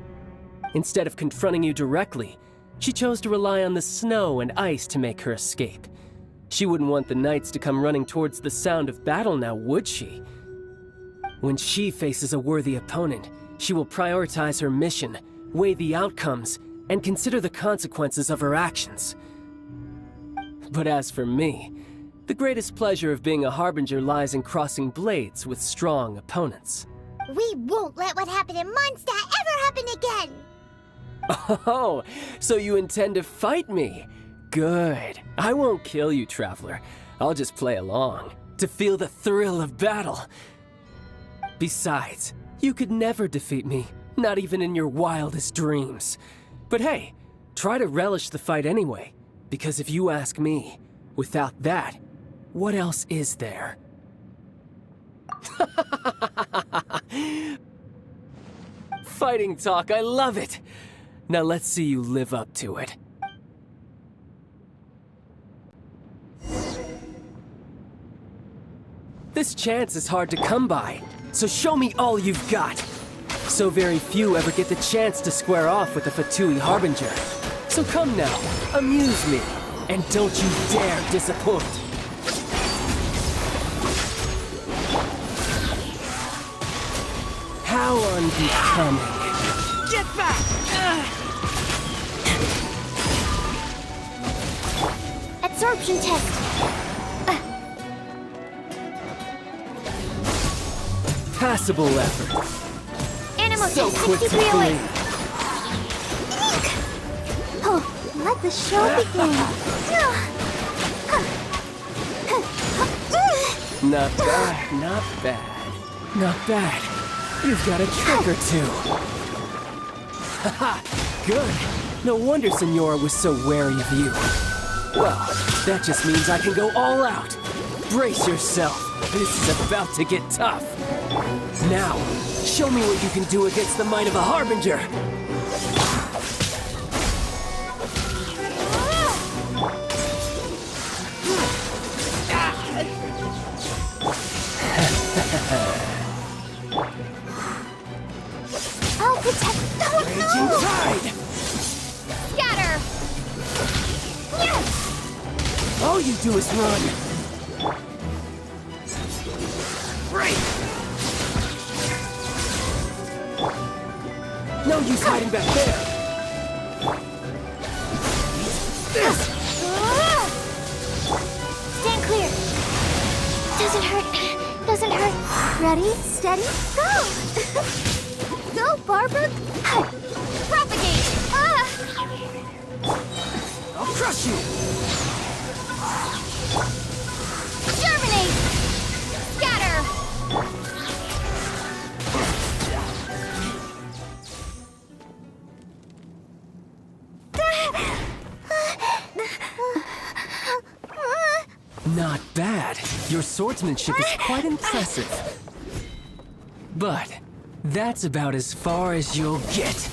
Instead of confronting you directly, she chose to rely on the snow and ice to make her escape. She wouldn't want the knights to come running towards the sound of battle now, would she? When she faces a worthy opponent, she will prioritize her mission, weigh the outcomes, and consider the consequences of her actions. But as for me, the greatest pleasure of being a Harbinger lies in crossing blades with strong opponents. We won't let what happened in Mondstadt ever happen again! Oh, so you intend to fight me? Good. I won't kill you, Traveler. I'll just play along, to feel the thrill of battle. Besides, you could never defeat me, not even in your wildest dreams. But hey, try to relish the fight anyway, because if you ask me, without that, what else is there? Fighting talk, I love it! Now let's see you live up to it. This chance is hard to come by, so show me all you've got. So very few ever get the chance to square off with the Fatui Harbinger. So come now, amuse me, and don't you dare disappoint. How unbecoming. Get back! Absorption test. Passable effort. Animal So test quick to 63 away. flee. Oh, let the show begin. Not bad, not bad. Not bad. You've got a trick or two. Haha, good. No wonder Senora was so wary of you. Well, that just means I can go all out. Brace yourself. This is about to get tough. Now, show me what you can do against the might of a Harbinger. I'll protect. Oh, Raging no! Tide! Scatter! Yes! All you do is run. Break! No use hiding back there. This! Stand clear. Doesn't hurt. Doesn't hurt. Ready, steady, go! Go, Barber! Propagate! I'll crush you! Germinate! Scatter! Not bad. Your swordsmanship is quite impressive. But that's about as far as you'll get.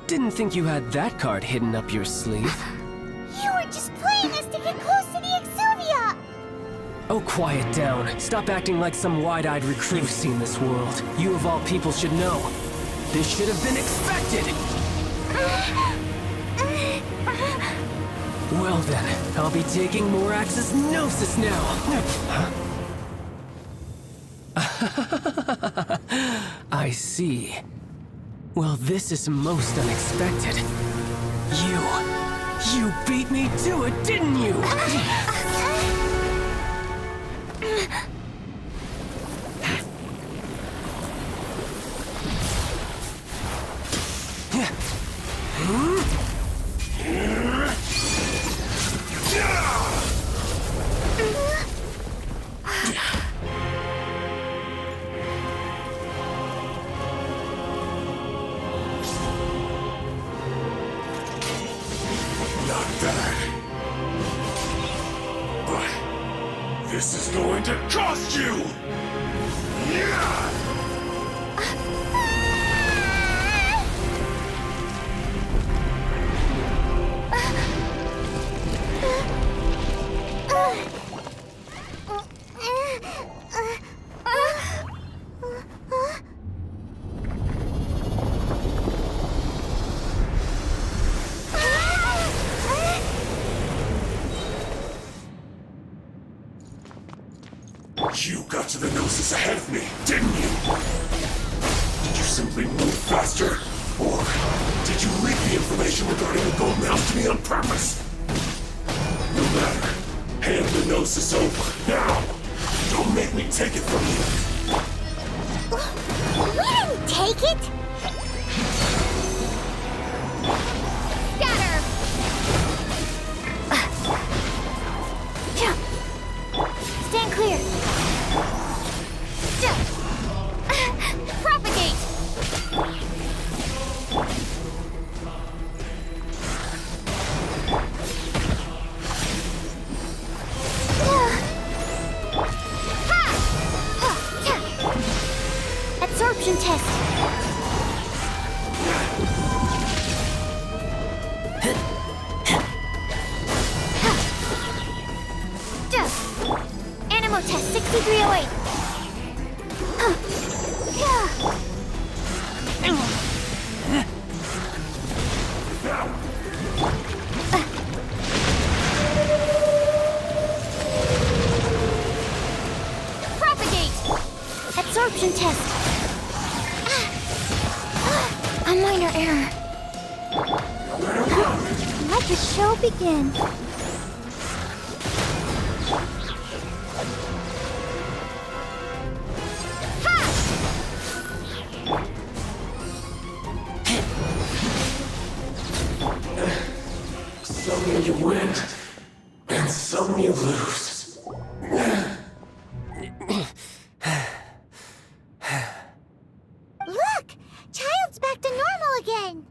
Didn't think you had that card hidden up your sleeve. You were just playing us to get close to the Exuvia! Oh, quiet down. Stop acting like some wide-eyed recruit. You've seen this world. You of all people should know. This should have been expected! Well then, I'll be taking Morax's Gnosis now! I see. Well, this is most unexpected. You beat me to it, didn't you? Not bad. But this is going to cost you! Yeah! You got to the Gnosis ahead of me, didn't you? Did you simply move faster? Or did you leak the information regarding the Golden House to me on purpose? No matter. Hand the Gnosis over, now! Don't make me take it from you! We didn't take it! Scatter! Stand clear! Propagate! Absorption test! Animal test 6308! Propagate! Absorption test! A minor error. Let the show begin. win, and some you lose. Look! Child's back to normal again!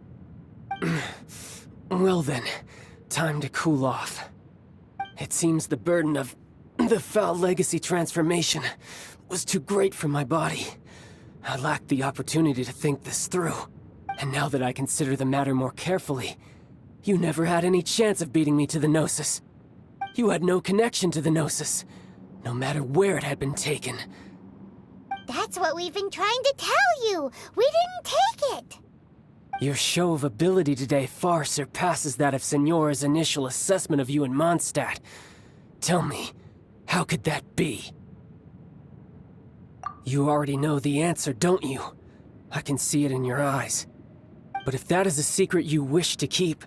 Well then, time to cool off. It seems the burden of the foul legacy transformation was too great for my body. I lacked the opportunity to think this through. And now that I consider the matter more carefully, you never had any chance of beating me to the Gnosis. You had no connection to the Gnosis, no matter where it had been taken. That's what we've been trying to tell you! We didn't take it! Your show of ability today far surpasses that of Signora's initial assessment of you in Mondstadt. Tell me, how could that be? You already know the answer, don't you? I can see it in your eyes. But if that is a secret you wish to keep,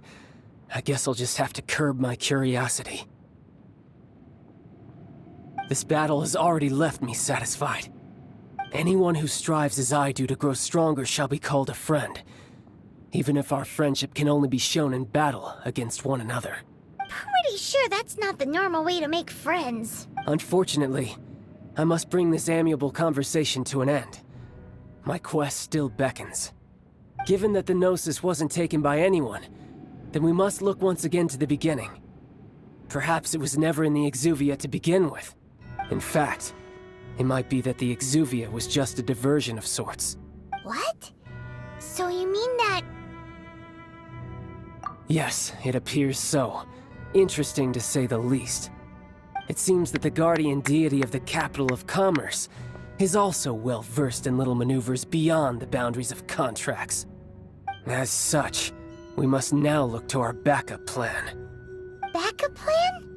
I guess I'll just have to curb my curiosity. This battle has already left me satisfied. Anyone who strives as I do to grow stronger shall be called a friend, even if our friendship can only be shown in battle against one another. Pretty sure that's not the normal way to make friends. Unfortunately, I must bring this amiable conversation to an end. My quest still beckons. Given that the Gnosis wasn't taken by anyone, then we must look once again to the beginning. Perhaps it was never in the Exuvia to begin with. In fact, it might be that the Exuvia was just a diversion of sorts. What? So you mean that... Yes, it appears so. Interesting to say the least. It seems that the guardian deity of the capital of commerce is also well versed in little maneuvers beyond the boundaries of contracts. As such, we must now look to our backup plan. Backup plan?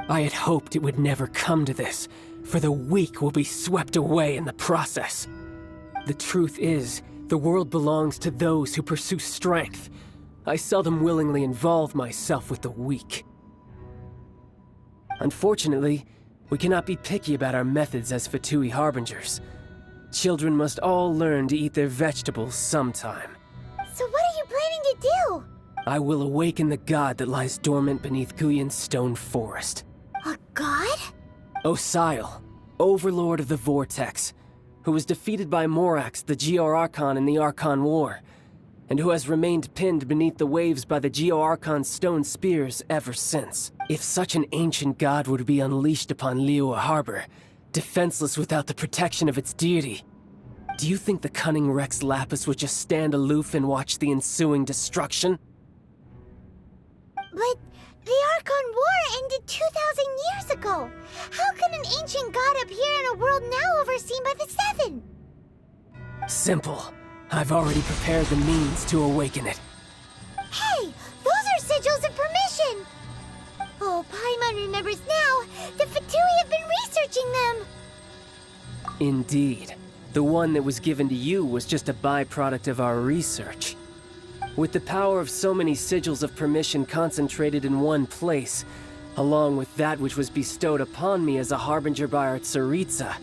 I had hoped it would never come to this, for the weak will be swept away in the process. The truth is, the world belongs to those who pursue strength. I seldom willingly involve myself with the weak. Unfortunately, we cannot be picky about our methods as Fatui Harbingers. Children must all learn to eat their vegetables sometime. So what are you planning to do? I will awaken the god that lies dormant beneath Guyon's stone forest. A god? Osile, overlord of the Vortex, who was defeated by Morax, the Geo-Archon in the Archon War, and who has remained pinned beneath the waves by the Geo-Archon's stone spears ever since. If such an ancient god would be unleashed upon Liyue Harbor, defenseless without the protection of its deity, do you think the cunning Rex Lapis would just stand aloof and watch the ensuing destruction? But the Archon War ended 2,000 years ago. How can an ancient god appear in a world now overseen by the Seven? Simple. I've already prepared the means to awaken it. Hey, those are sigils of permission! Oh, Paimon remembers now. The Fatui have been researching them. Indeed. The one that was given to you was just a byproduct of our research. With the power of so many sigils of permission concentrated in one place, along with that which was bestowed upon me as a harbinger by our Tsaritsa,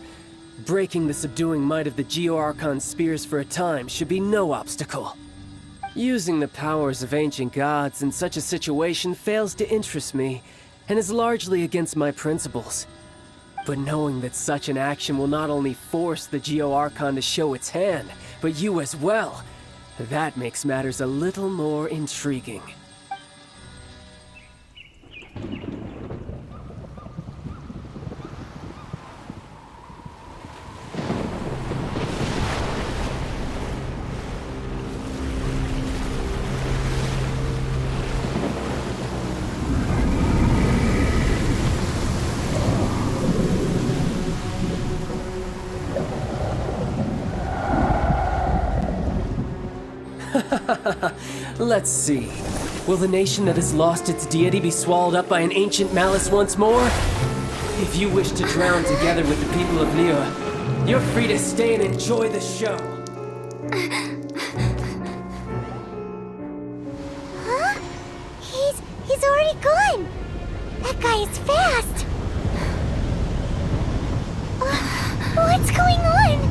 breaking the subduing might of the Geo-Archon spears for a time should be no obstacle. Using the powers of ancient gods in such a situation fails to interest me, and is largely against my principles. But knowing that such an action will not only force the Geo-Archon to show its hand, but you as well, that makes matters a little more intriguing. Let's see. Will the nation that has lost its deity be swallowed up by an ancient malice once more? If you wish to drown together with the people of Liyue, you're free to stay and enjoy the show. Huh? He's already gone. That guy is fast. What's going on?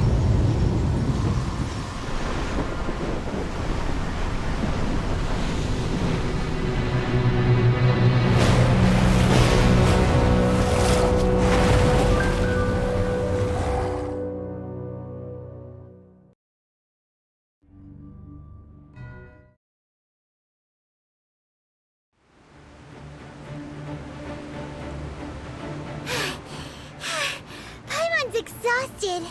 good.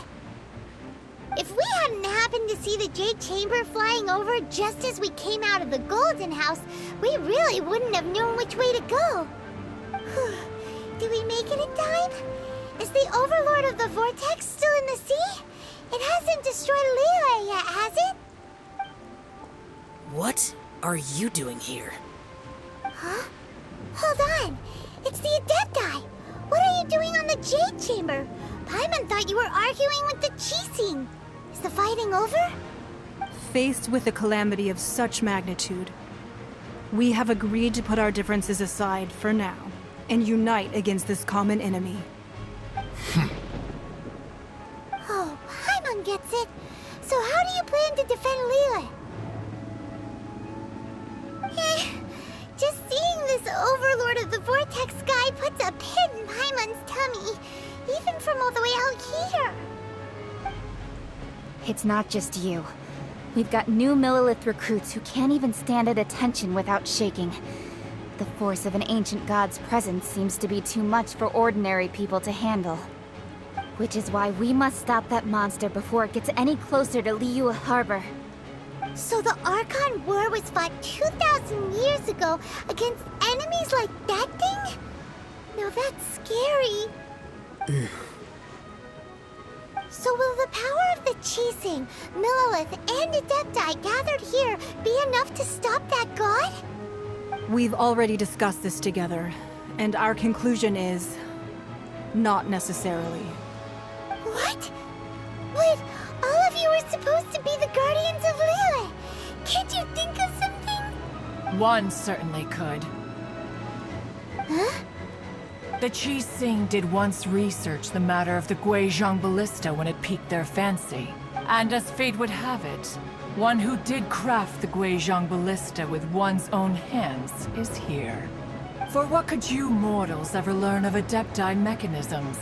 If we hadn't happened to see the Jade Chamber flying over just as we came out of the Golden House, we really wouldn't have known which way to go. Did we make it in time? Is the Overlord of the Vortex still in the sea? It hasn't destroyed Liyue yet, has it? What are you doing here? Huh? Hold on. It's the Adepti. What are you doing on the Jade Chamber? Paimon thought you were arguing with the Qixing. Is the fighting over? Faced with a calamity of such magnitude, we have agreed to put our differences aside for now and unite against this common enemy. Oh, Paimon gets it. So how do you plan to defend Liyue? Just seeing this Overlord of the Vortex guy puts a pit in Paimon's tummy, even from all the way out here. It's not just you. We've got new Millilith recruits who can't even stand at attention without shaking. The force of an ancient god's presence seems to be too much for ordinary people to handle. Which is why we must stop that monster before it gets any closer to Liyue Harbor. So the Archon War was fought 2,000 years ago against enemies like that thing? Now that's scary. So will the power of the Qixing, Millilith, and Adepti gathered here be enough to stop that god? We've already discussed this together, and our conclusion is... not necessarily. What? But all of you were supposed to be the guardians of Liyue. Can't you think of something? One certainly could. Huh? The Qixing did once research the matter of the Guizhong Ballista when it piqued their fancy. And as fate would have it, one who did craft the Guizhong Ballista with one's own hands is here. For what could you mortals ever learn of Adepti mechanisms?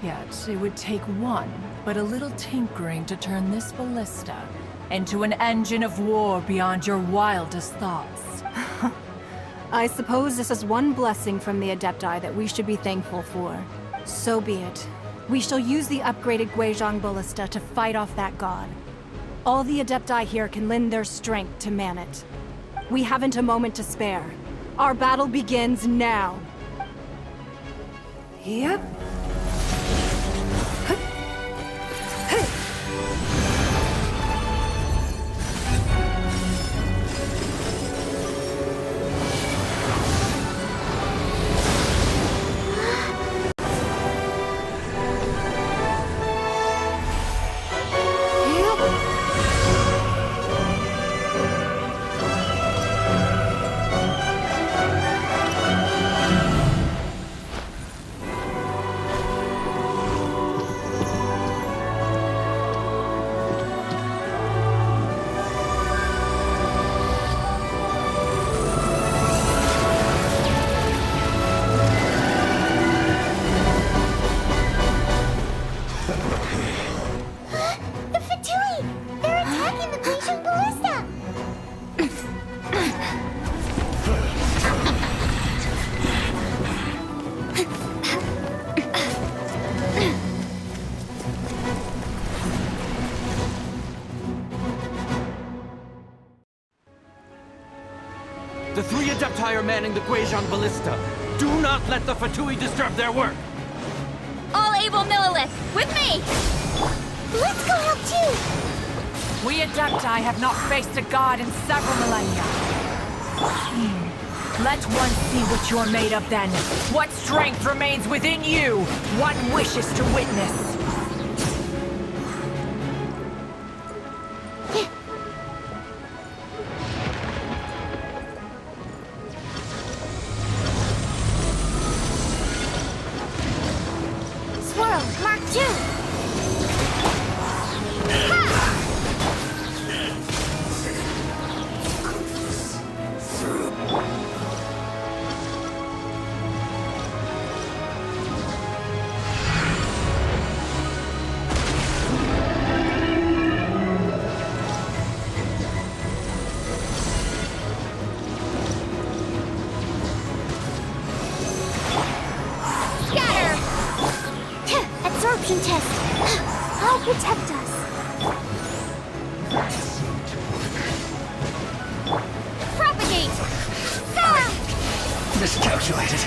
Yet, it would take one, but a little tinkering to turn this ballista into an engine of war beyond your wildest thoughts. I suppose this is one blessing from the Adepti that we should be thankful for. So be it. We shall use the upgraded Guizhong Ballista to fight off that god. All the Adepti here can lend their strength to man it. We haven't a moment to spare. Our battle begins now. Yep. The three Adepti are manning the Guizhong Ballista. Do not let the Fatui disturb their work! All able Millilith, with me! Let's go help too! We Adepti have not faced a god in several millennia. Let one see what you're made of then. What strength remains within you? One wishes to witness. protect us. Propagate! Ah! Miscalculated.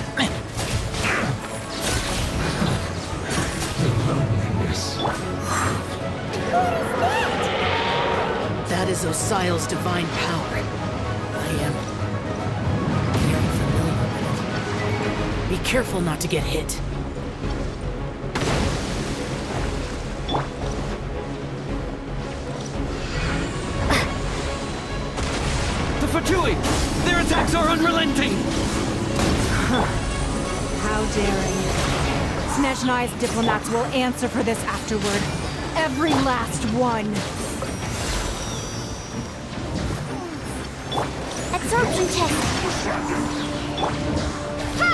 That is Osial's divine power. I am very familiar with it. Be careful not to get hit. The Fatui! Their attacks are unrelenting! How daring. Snezhnai's diplomats will answer for this afterward. Every last one. Absorption test. Ha!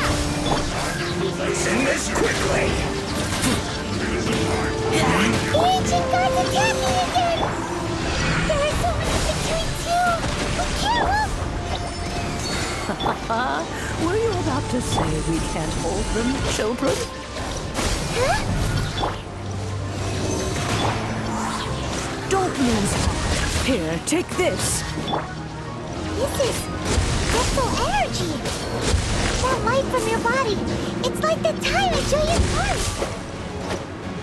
Let's end this quickly! The ancient gods attacking again! There is so much between two! We can't hold... Were you about to say we can't hold them, children? Huh? Don't lose heart. Here, take this. This is crystal energy. That light from your body. It's like the time at Julia's birth.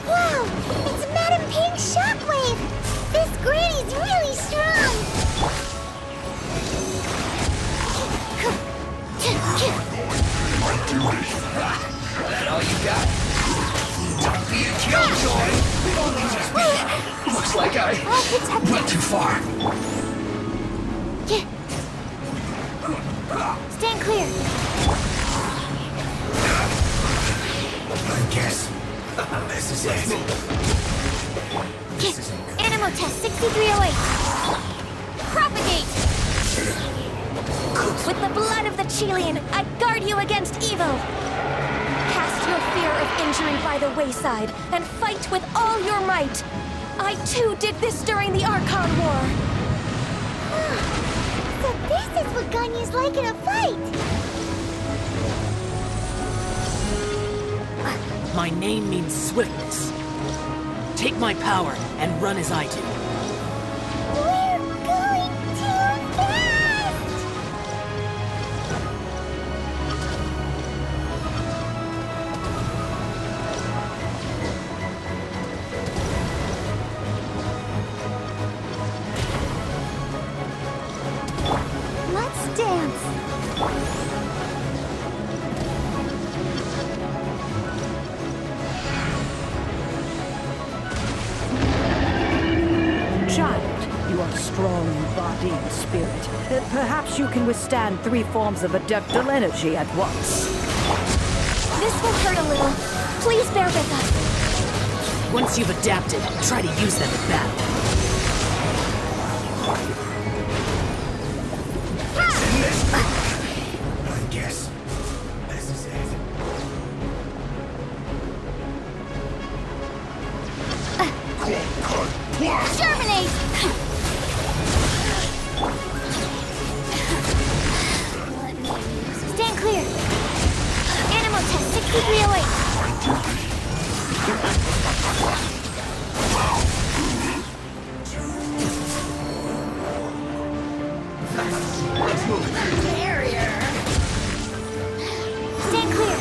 Wow, it's Madame Ping's shockwave. This granny's really strong. My duty. That all you got? Don't be a killjoy! Looks like I went too far. Stand clear. I guess this is it. Animal test 6308. Propagate! With the blood of the Chilean, I guard you against evil. Cast your fear of injury by the wayside and fight with all your might. I too did this during the Archon War. So this is what Ganyu's like in a fight. My name means swiftness. Take my power and run as I do. We're going too fast! Let's dance. Child, you are strong in body and spirit. Perhaps you can withstand 3 forms of adeptal energy at once. This will hurt a little. Please bear with us. Once you've adapted, try to use them in battle. I guess this is it. Germinate! Stand clear. Animal test 6308. Stand clear.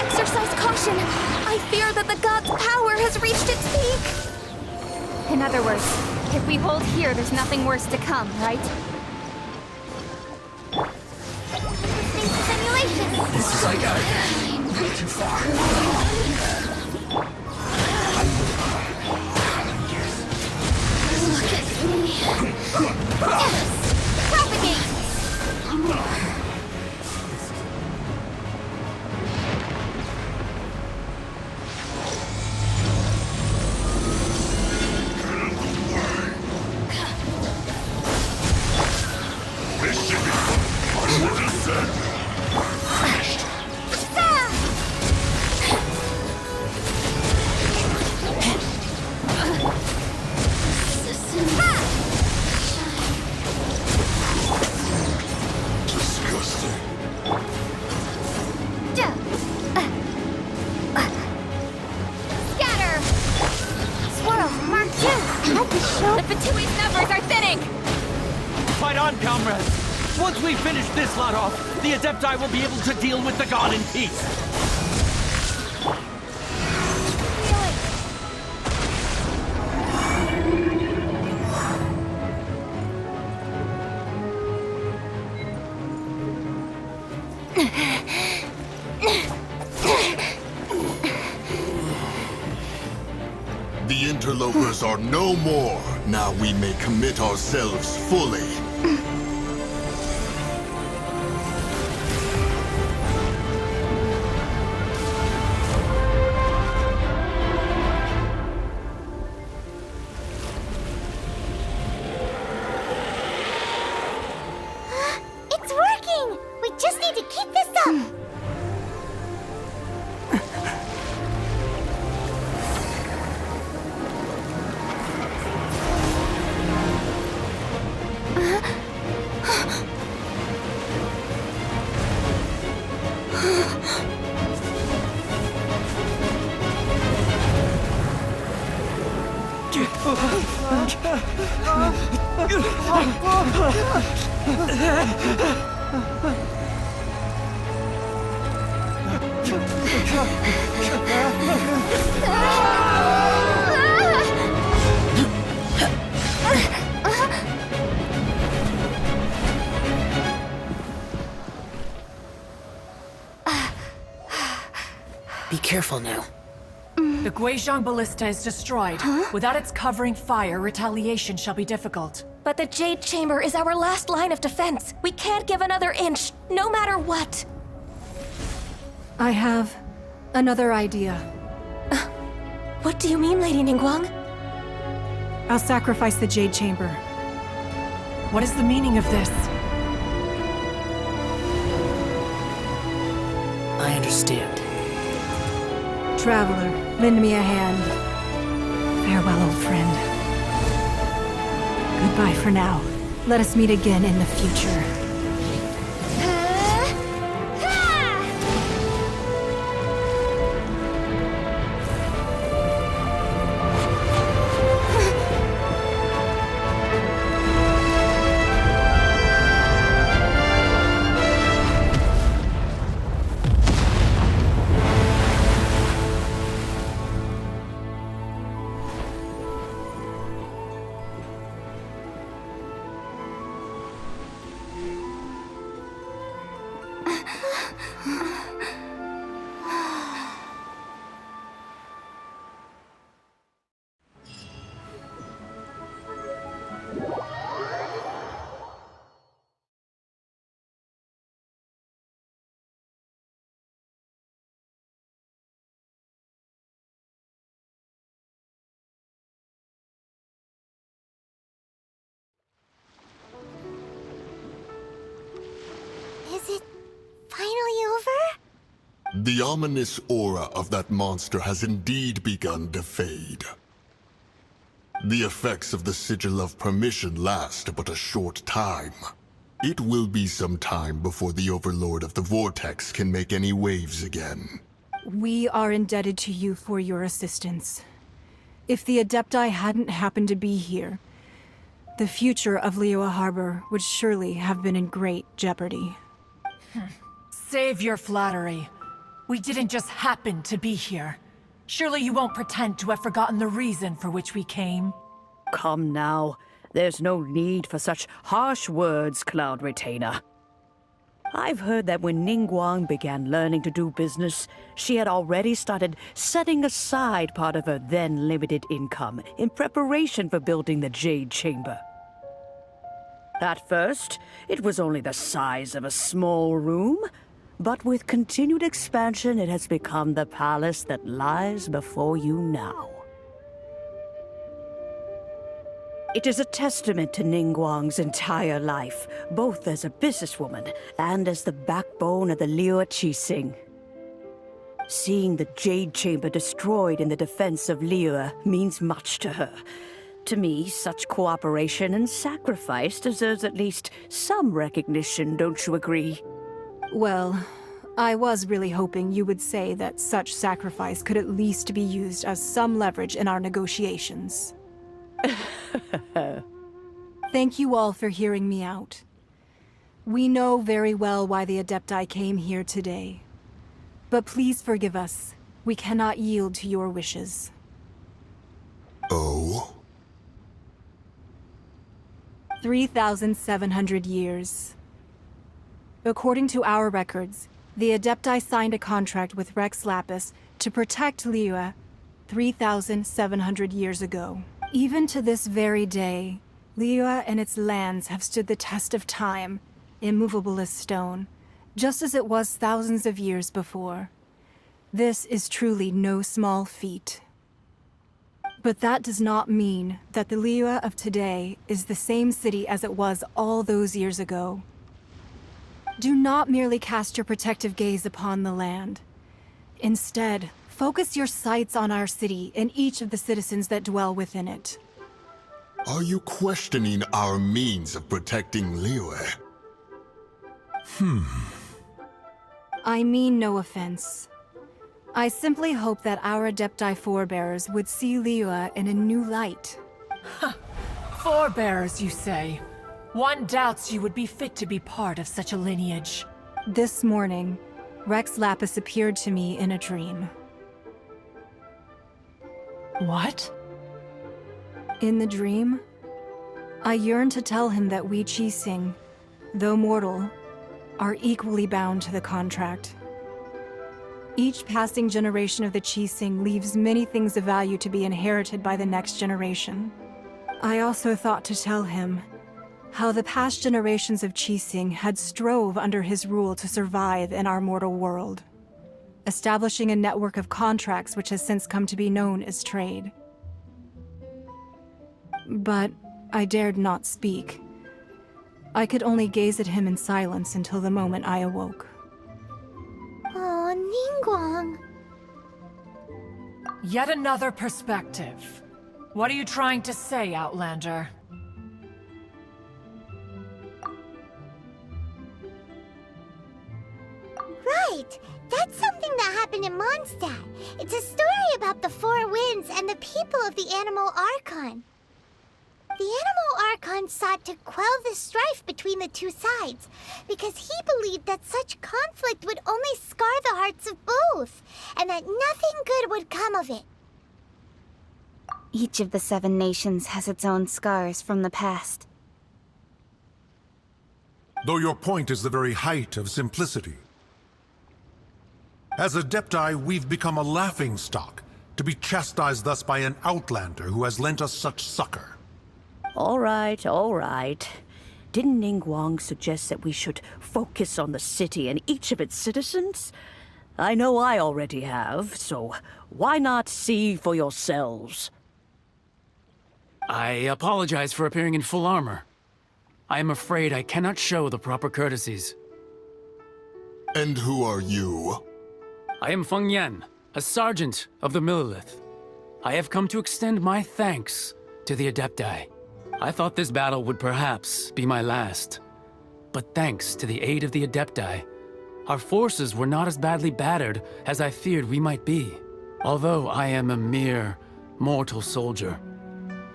Exercise caution. I fear that the god's power has reached its peak. In other words, if we hold here, there's nothing worse to come, right? Simulation. This is like I went too far. Look at me. Propagate! This should be fun. What is that? Finished. Ah! Fatui's numbers are thinning! Fight on, comrades! Once we finish this lot off, the Adepti will be able to deal with the god in peace. The interlopers are no more. Now we may commit ourselves fully. It's working! We just need to keep this up! Be careful now. The Guizhong Ballista is destroyed. Without its covering fire, retaliation shall be difficult. But the Jade Chamber is our last line of defense. We can't give another inch, no matter what. I have another idea. What do you mean, Lady Ningguang? I'll sacrifice the Jade Chamber. What is the meaning of this? I understand. Traveler, lend me a hand. Farewell, old friend. Goodbye for now. Let us meet again in the future. Is it finally over? The ominous aura of that monster has indeed begun to fade. The effects of the Sigil of Permission last but a short time. It will be some time before the Overlord of the Vortex can make any waves again. We are indebted to you for your assistance. If the Adepti hadn't happened to be here, the future of Liyue Harbor would surely have been in great jeopardy. Save your flattery. We didn't just happen to be here. Surely you won't pretend to have forgotten the reason for which we came. Come now. There's no need for such harsh words, Cloud Retainer. I've heard that when Ningguang began learning to do business, she had already started setting aside part of her then limited income in preparation for building the Jade Chamber. At first, it was only the size of a small room, but with continued expansion, it has become the palace that lies before you now. It is a testament to Ningguang's entire life, both as a businesswoman and as the backbone of the Liyue Qixing. Seeing the Jade Chamber destroyed in the defense of Liyue means much to her. To me, such cooperation and sacrifice deserves at least some recognition, don't you agree? Well, I was really hoping you would say that such sacrifice could at least be used as some leverage in our negotiations. Thank you all for hearing me out. We know very well why the Adepti came here today. But please forgive us. We cannot yield to your wishes. Oh? 3,700 years. According to our records, the Adepti signed a contract with Rex Lapis to protect Liyue 3,700 years ago. Even to this very day, Liyue and its lands have stood the test of time, immovable as stone, just as it was thousands of years before. This is truly no small feat. But that does not mean that the Liyue of today is the same city as it was all those years ago. Do not merely cast your protective gaze upon the land. Instead, focus your sights on our city and each of the citizens that dwell within it. Are you questioning our means of protecting Liyue? I mean no offense. I simply hope that our Adepti forebears would see Liyue in a new light. Forebears, you say? One doubts you would be fit to be part of such a lineage. This morning, Rex Lapis appeared to me in a dream. What? In the dream, I yearned to tell him that we Qixing, though mortal, are equally bound to the contract. Each passing generation of the Qixing leaves many things of value to be inherited by the next generation. I also thought to tell him how the past generations of Qixing had strove under his rule to survive in our mortal world, establishing a network of contracts which has since come to be known as trade. But I dared not speak. I could only gaze at him in silence until the moment I awoke. Oh, Ningguang. Yet another perspective. What are you trying to say, Outlander? Right! That's something that happened in Mondstadt. It's a story about the Four Winds and the people of the Animal Archon. The Animal Archon sought to quell the strife between the two sides, because he believed that such conflict would only scar the hearts of both, and that nothing good would come of it. Each of the 7 nations has its own scars from the past. Though your point is the very height of simplicity. As Adepti, we've become a laughingstock, to be chastised thus by an outlander who has lent us such succor. All right, all right. Didn't Ningguang suggest that we should focus on the city and each of its citizens? I know I already have, so why not see for yourselves? I apologize for appearing in full armor. I am afraid I cannot show the proper courtesies. And who are you? I am Feng Yan, a sergeant of the Millelith. I have come to extend my thanks to the Adepti. I thought this battle would perhaps be my last. But thanks to the aid of the Adepti, our forces were not as badly battered as I feared we might be. Although I am a mere mortal soldier,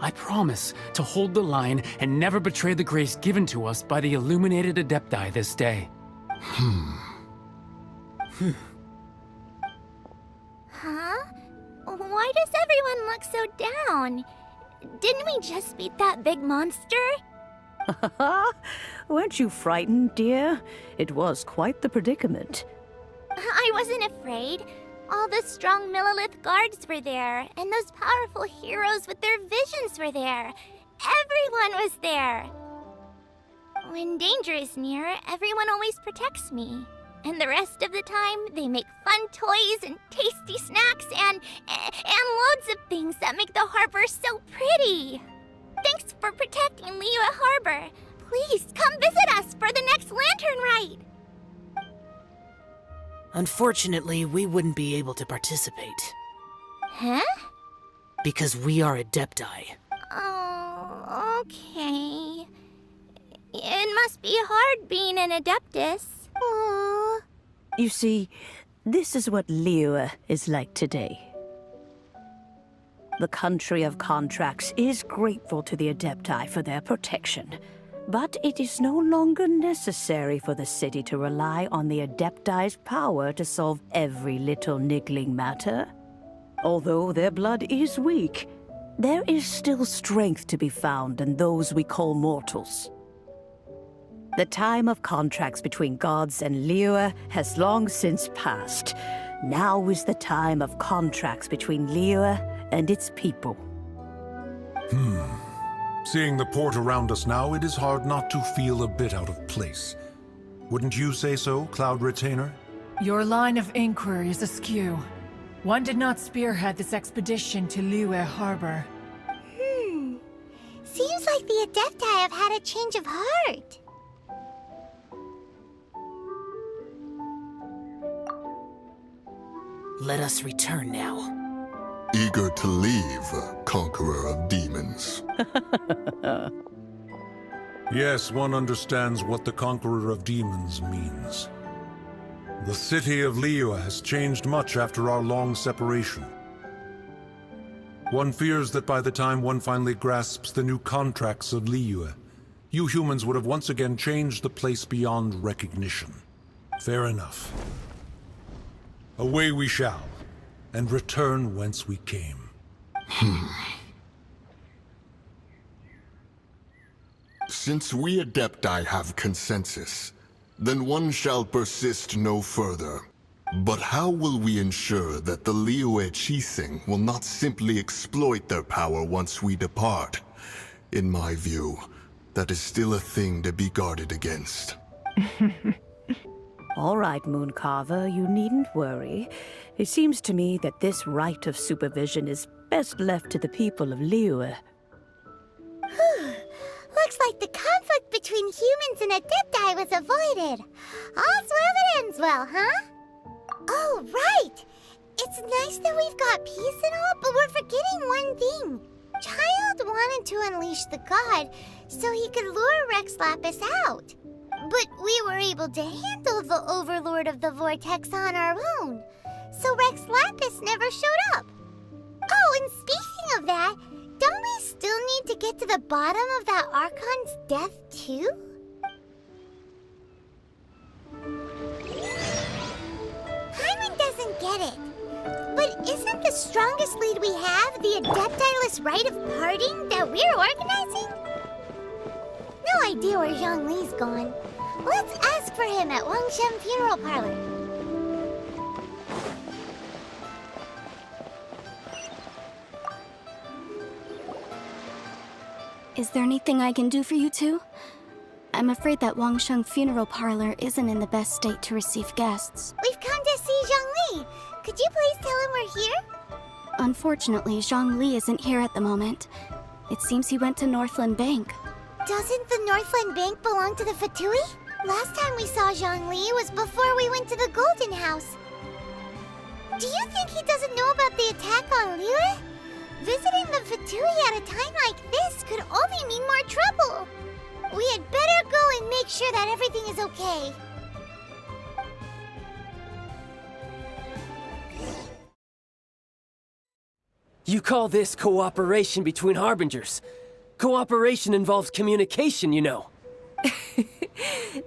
I promise to hold the line and never betray the grace given to us by the illuminated Adepti this day. Huh? Why does everyone look so down? Didn't we just beat that big monster? Weren't you frightened, dear? It was quite the predicament. I wasn't afraid. All the strong Millelith guards were there, and those powerful heroes with their visions were there. Everyone was there. When danger is near, everyone always protects me. And the rest of the time, they make fun toys and tasty snacks and loads of things that make the harbor so pretty. Thanks for protecting Liyue Harbor. Please come visit us for the next lantern ride. Unfortunately, we wouldn't be able to participate. Huh? Because we are Adepti. Oh, okay. It must be hard being an Adeptus. Aww. You see, this is what Liyue is like today. The country of contracts is grateful to the Adepti for their protection. But it is no longer necessary for the city to rely on the Adepti's power to solve every little niggling matter. Although their blood is weak, there is still strength to be found in those we call mortals. The time of contracts between gods and Liyue has long since passed. Now is the time of contracts between Liyue and its people. Seeing the port around us now, it is hard not to feel a bit out of place. Wouldn't you say so, Cloud Retainer? Your line of inquiry is askew. One did not spearhead this expedition to Liyue Harbor. Seems like the Adepti have had a change of heart. Let us return now. Eager to leave, Conqueror of Demons. Yes, one understands what the Conqueror of Demons means. The city of Liyue has changed much after our long separation. One fears that by the time one finally grasps the new contracts of Liyue, you humans would have once again changed the place beyond recognition. Fair enough. Away we shall, and return whence we came. Since we Adepti have consensus, then one shall persist no further. But how will we ensure that the Liyue Qixing will not simply exploit their power once we depart? In my view, that is still a thing to be guarded against. All right, Mooncarver, you needn't worry. It seems to me that this right of supervision is best left to the people of Liyue. Looks like the conflict between humans and Adepti was avoided. All's well that ends well, huh? Oh, right! It's nice that we've got peace and all, but we're forgetting one thing. Child wanted to unleash the god so he could lure Rex Lapis out. But we were able to handle the Overlord of the Vortex on our own, so Rex Lapis never showed up. Oh, and speaking of that, don't we still need to get to the bottom of that Archon's death, too? Paimon doesn't get it. But isn't the strongest lead we have the Adeptiless rite of parting that we're organizing? No idea where Zhongli's gone. Let's ask for him at Wangshen Funeral Parlor. Is there anything I can do for you two? I'm afraid that Wangsheng Funeral Parlor isn't in the best state to receive guests. We've come to see Zhongli. Could you please tell him we're here? Unfortunately, Zhongli isn't here at the moment. It seems he went to Northland Bank. Doesn't the Northland Bank belong to the Fatui? Last time we saw Zhongli was before we went to the Golden House. Do you think he doesn't know about the attack on Liyue? Visiting the Fatui at a time like this could only mean more trouble. We had better go and make sure that everything is okay. You call this cooperation between Harbingers? Cooperation involves communication, you know.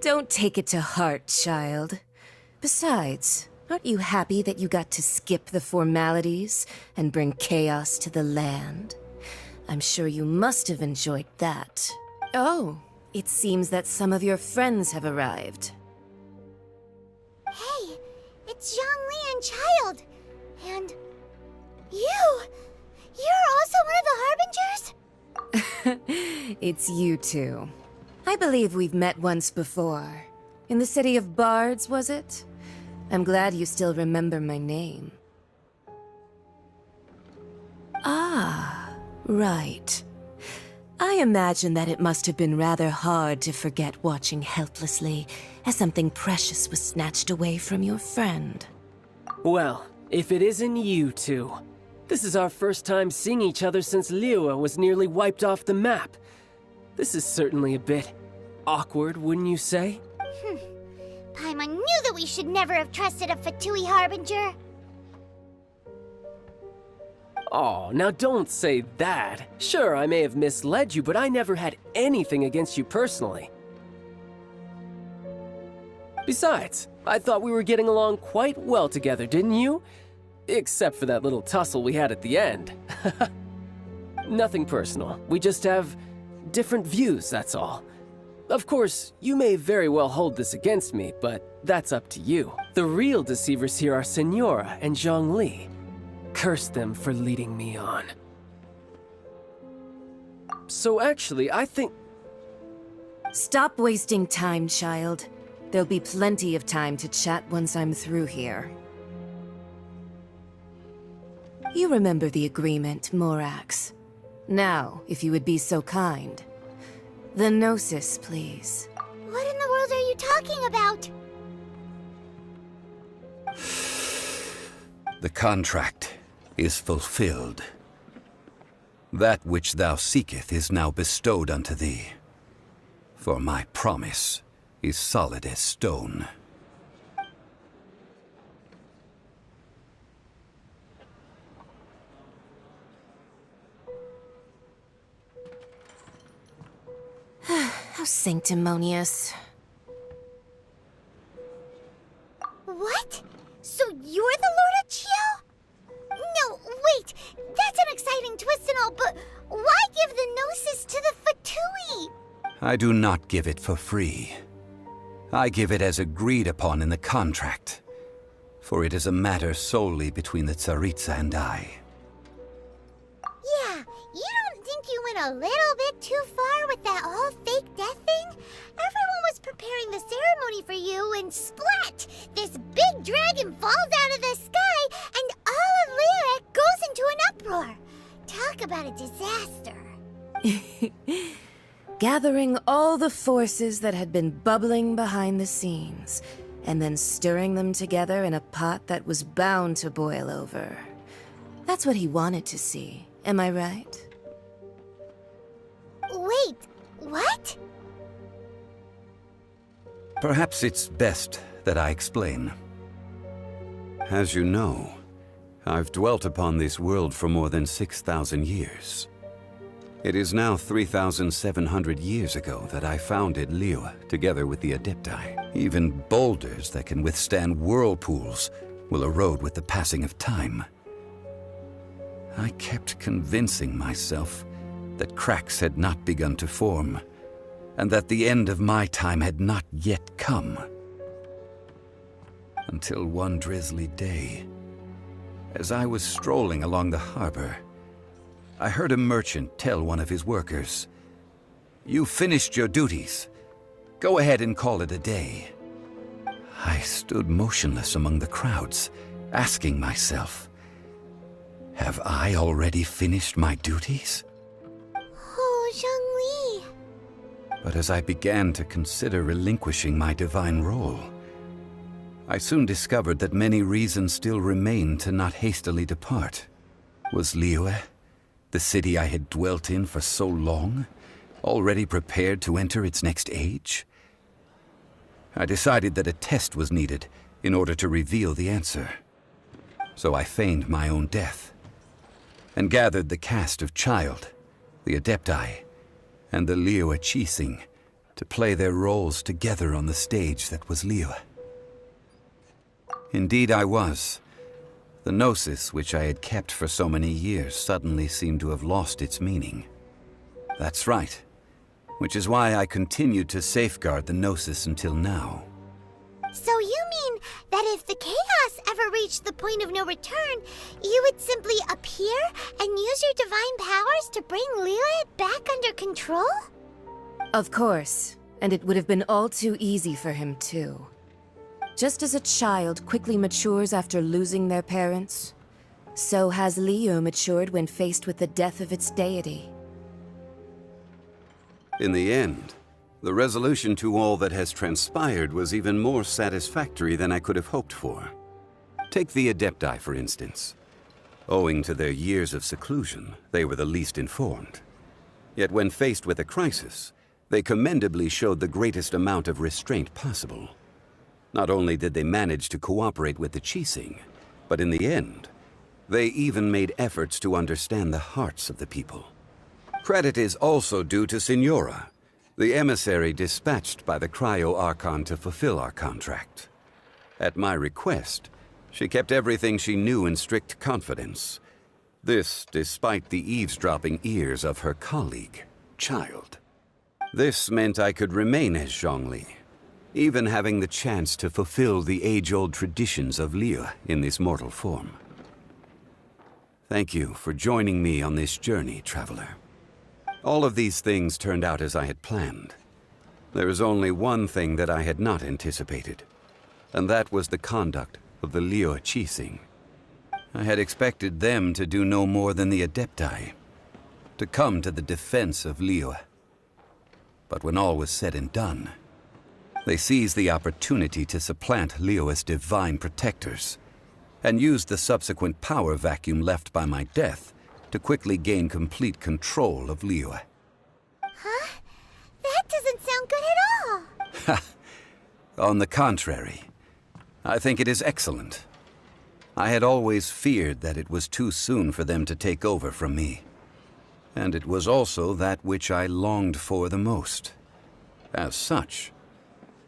Don't take it to heart, child. Besides, aren't you happy that you got to skip the formalities and bring chaos to the land? I'm sure you must have enjoyed that. Oh, it seems that some of your friends have arrived. Hey, it's Zhongli and Child. And you! You're also one of the Harbingers? It's you two. I believe we've met once before. In the City of Bards, was it? I'm glad you still remember my name. Ah, right. I imagine that it must have been rather hard to forget watching helplessly as something precious was snatched away from your friend. Well, if it isn't you two. This is our first time seeing each other since Liyue was nearly wiped off the map. This is certainly a bit awkward, wouldn't you say? Paimon knew that we should never have trusted a Fatui Harbinger. Oh, now don't say that. Sure, I may have misled you, but I never had anything against you personally. Besides, I thought we were getting along quite well together, didn't you? Except for that little tussle we had at the end. Nothing personal. We just have different views, that's all. Of course, you may very well hold this against me, but that's up to you. The real deceivers here are Senora and Zhongli. Curse them for leading me on. So actually, I think... Stop wasting time, child. There'll be plenty of time to chat once I'm through here. You remember the agreement, Morax. Now, if you would be so kind. The Gnosis, please. What in the world are you talking about? The contract is fulfilled. That which thou seeketh is now bestowed unto thee. For my promise is solid as stone. How sanctimonious. What? So you're the Lord of Chio? No, wait! That's an exciting twist and all, but why give the Gnosis to the Fatui? I do not give it for free. I give it as agreed upon in the contract, for it is a matter solely between the Tsaritsa and I. Yeah, you don't think you went a little bit too far with that whole fake death thing? Everyone was preparing the ceremony for you, and splat! This big dragon falls out of the sky, and all of Liyue goes into an uproar. Talk about a disaster. Gathering all the forces that had been bubbling behind the scenes, and then stirring them together in a pot that was bound to boil over. That's what he wanted to see, am I right? Wait, what? Perhaps it's best that I explain. As you know, I've dwelt upon this world for more than 6,000 years. It is now 3,700 years ago that I founded Liyue, together with the Adepti. Even boulders that can withstand whirlpools will erode with the passing of time. I kept convincing myself that cracks had not begun to form, and that the end of my time had not yet come. Until one drizzly day, as I was strolling along the harbor, I heard a merchant tell one of his workers, "You finished your duties. Go ahead and call it a day." I stood motionless among the crowds, asking myself, have I already finished my duties? Oh, Zhongli. But as I began to consider relinquishing my divine role, I soon discovered that many reasons still remained to not hastily depart. Was Liyue, the city I had dwelt in for so long, already prepared to enter its next age? I decided that a test was needed in order to reveal the answer. So I feigned my own death, and gathered the cast of Child, the Adepti, and the Liyue Qixing to play their roles together on the stage that was Liyue. Indeed I was. The Gnosis, which I had kept for so many years, suddenly seemed to have lost its meaning. That's right, which is why I continued to safeguard the Gnosis until now. So you mean that if the chaos ever reached the point of no return, you would simply appear and use your divine powers to bring Liyue back under control? Of course, and it would have been all too easy for him too. Just as a child quickly matures after losing their parents, so has Liyue matured when faced with the death of its deity. In the end, the resolution to all that has transpired was even more satisfactory than I could have hoped for. Take the Adepti, for instance. Owing to their years of seclusion, they were the least informed. Yet when faced with a crisis, they commendably showed the greatest amount of restraint possible. Not only did they manage to cooperate with the Qixing, but in the end, They even made efforts to understand the hearts of the people. Credit is also due to Signora, the emissary dispatched by the Cryo-Archon to fulfill our contract. At my request, she kept everything she knew in strict confidence. This despite the eavesdropping ears of her colleague, Child. This meant I could remain as Zhongli, even having the chance to fulfill the age-old traditions of Liyue in this mortal form. Thank you for joining me on this journey, Traveler. All of these things turned out as I had planned. There is only one thing that I had not anticipated, and that was the conduct of the Liyue Qixing. I had expected them to do no more than the Adepti, to come to the defense of Liyue. But when all was said and done, they seized the opportunity to supplant Liyue's divine protectors, and used the subsequent power vacuum left by my death to quickly gain complete control of Liyue. Huh? That doesn't sound good at all. On the contrary, I think it is excellent. I had always feared that it was too soon for them to take over from me. And it was also that which I longed for the most. As such,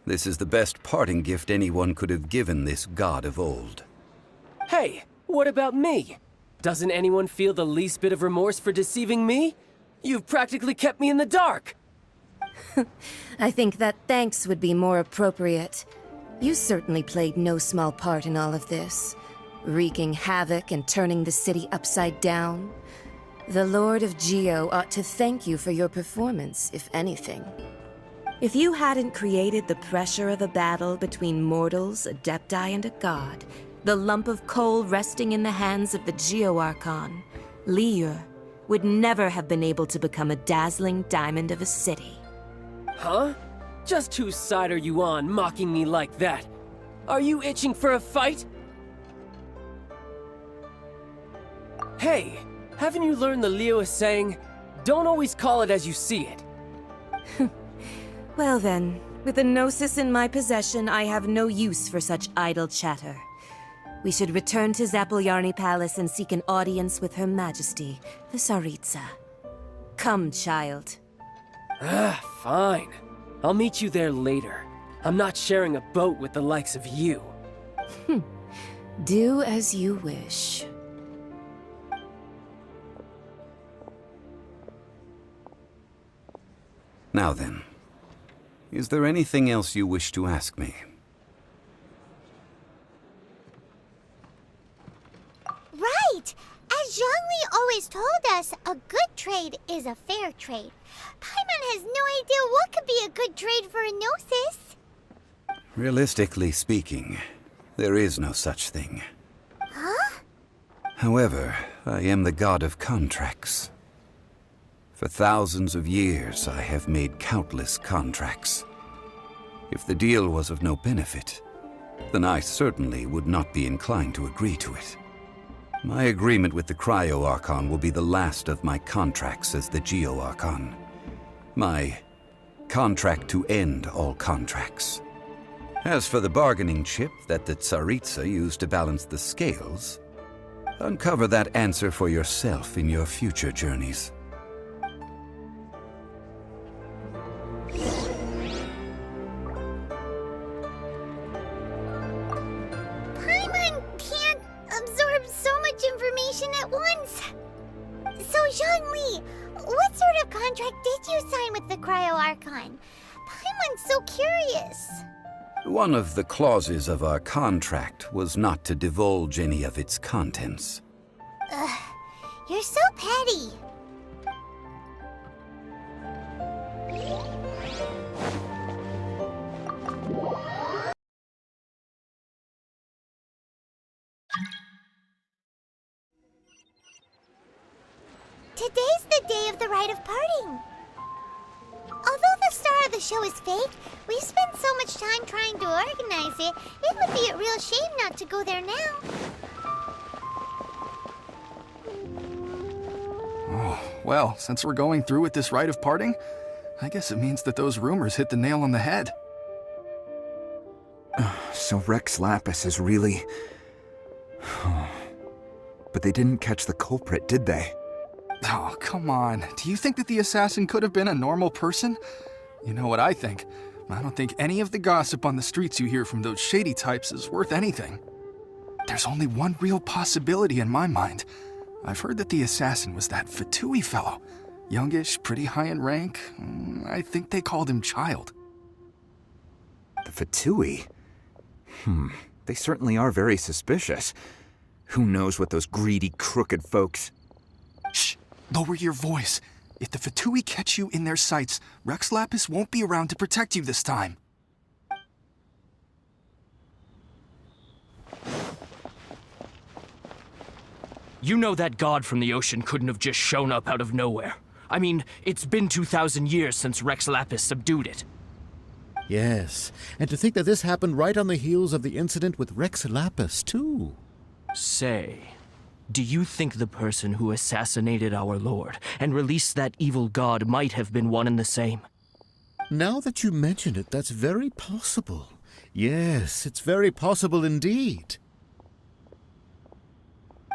this is the best parting gift anyone could have given this god of old. Hey, what about me? Doesn't anyone feel the least bit of remorse for deceiving me? You've practically kept me in the dark! I think that thanks would be more appropriate. You certainly played no small part in all of this, wreaking havoc and turning the city upside down. The Lord of Geo ought to thank you for your performance, if anything. If you hadn't created the pressure of a battle between mortals, Adepti, and a god, the lump of coal resting in the hands of the Geo-Archon, Liyue, would never have been able to become a dazzling diamond of a city. Huh? Just whose side are you on, mocking me like that? Are you itching for a fight? Hey, haven't you learned the Liyue saying, don't always call it as you see it? Well then, with the Gnosis in my possession, I have no use for such idle chatter. We should return to Zapoljarny Palace and seek an audience with Her Majesty, the Tsaritsa. Come, child. Fine. I'll meet you there later. I'm not sharing a boat with the likes of you. Do as you wish. Now then, is there anything else you wish to ask me? Right! As Zhongli always told us, a good trade is a fair trade. Paimon has no idea what could be a good trade for a Gnosis. Realistically speaking, there is no such thing. Huh? However, I am the god of contracts. For thousands of years, I have made countless contracts. If the deal was of no benefit, then I certainly would not be inclined to agree to it. My agreement with the Cryo-Archon will be the last of my contracts as the Geo-Archon. My contract to end all contracts. As for the bargaining chip that the Tsaritsa used to balance the scales, uncover that answer for yourself in your future journeys. Paimon can't absorb so much information at once. So, Zhongli, what sort of contract did you sign with the Cryo-Archon? Paimon's so curious. One of the clauses of our contract was not to divulge any of its contents. Ugh, you're so petty. Today's the day of the rite of parting. Although the star of the show is fake, we spent so much time trying to organize it, it would be a real shame not to go there now. Oh, well, since we're going through with this rite of parting, I guess it means that those rumors hit the nail on the head. So Rex Lapis is really... but they didn't catch the culprit, did they? Oh, come on. Do you think that the assassin could have been a normal person? You know what I think. I don't think any of the gossip on the streets you hear from those shady types is worth anything. There's only one real possibility in my mind. I've heard that the assassin was that Fatui fellow. Youngish, pretty high in rank. I think they called him Child. The Fatui? They certainly are very suspicious. Who knows what those greedy, crooked folks... Shh! Lower your voice. If the Fatui catch you in their sights, Rex Lapis won't be around to protect you this time. You know that god from the ocean couldn't have just shown up out of nowhere. I mean, it's been 2,000 years since Rex Lapis subdued it. Yes, and to think that this happened right on the heels of the incident with Rex Lapis, too. Say, do you think the person who assassinated our lord and released that evil god might have been one and the same? Now that you mention it, that's very possible. Yes, it's very possible indeed.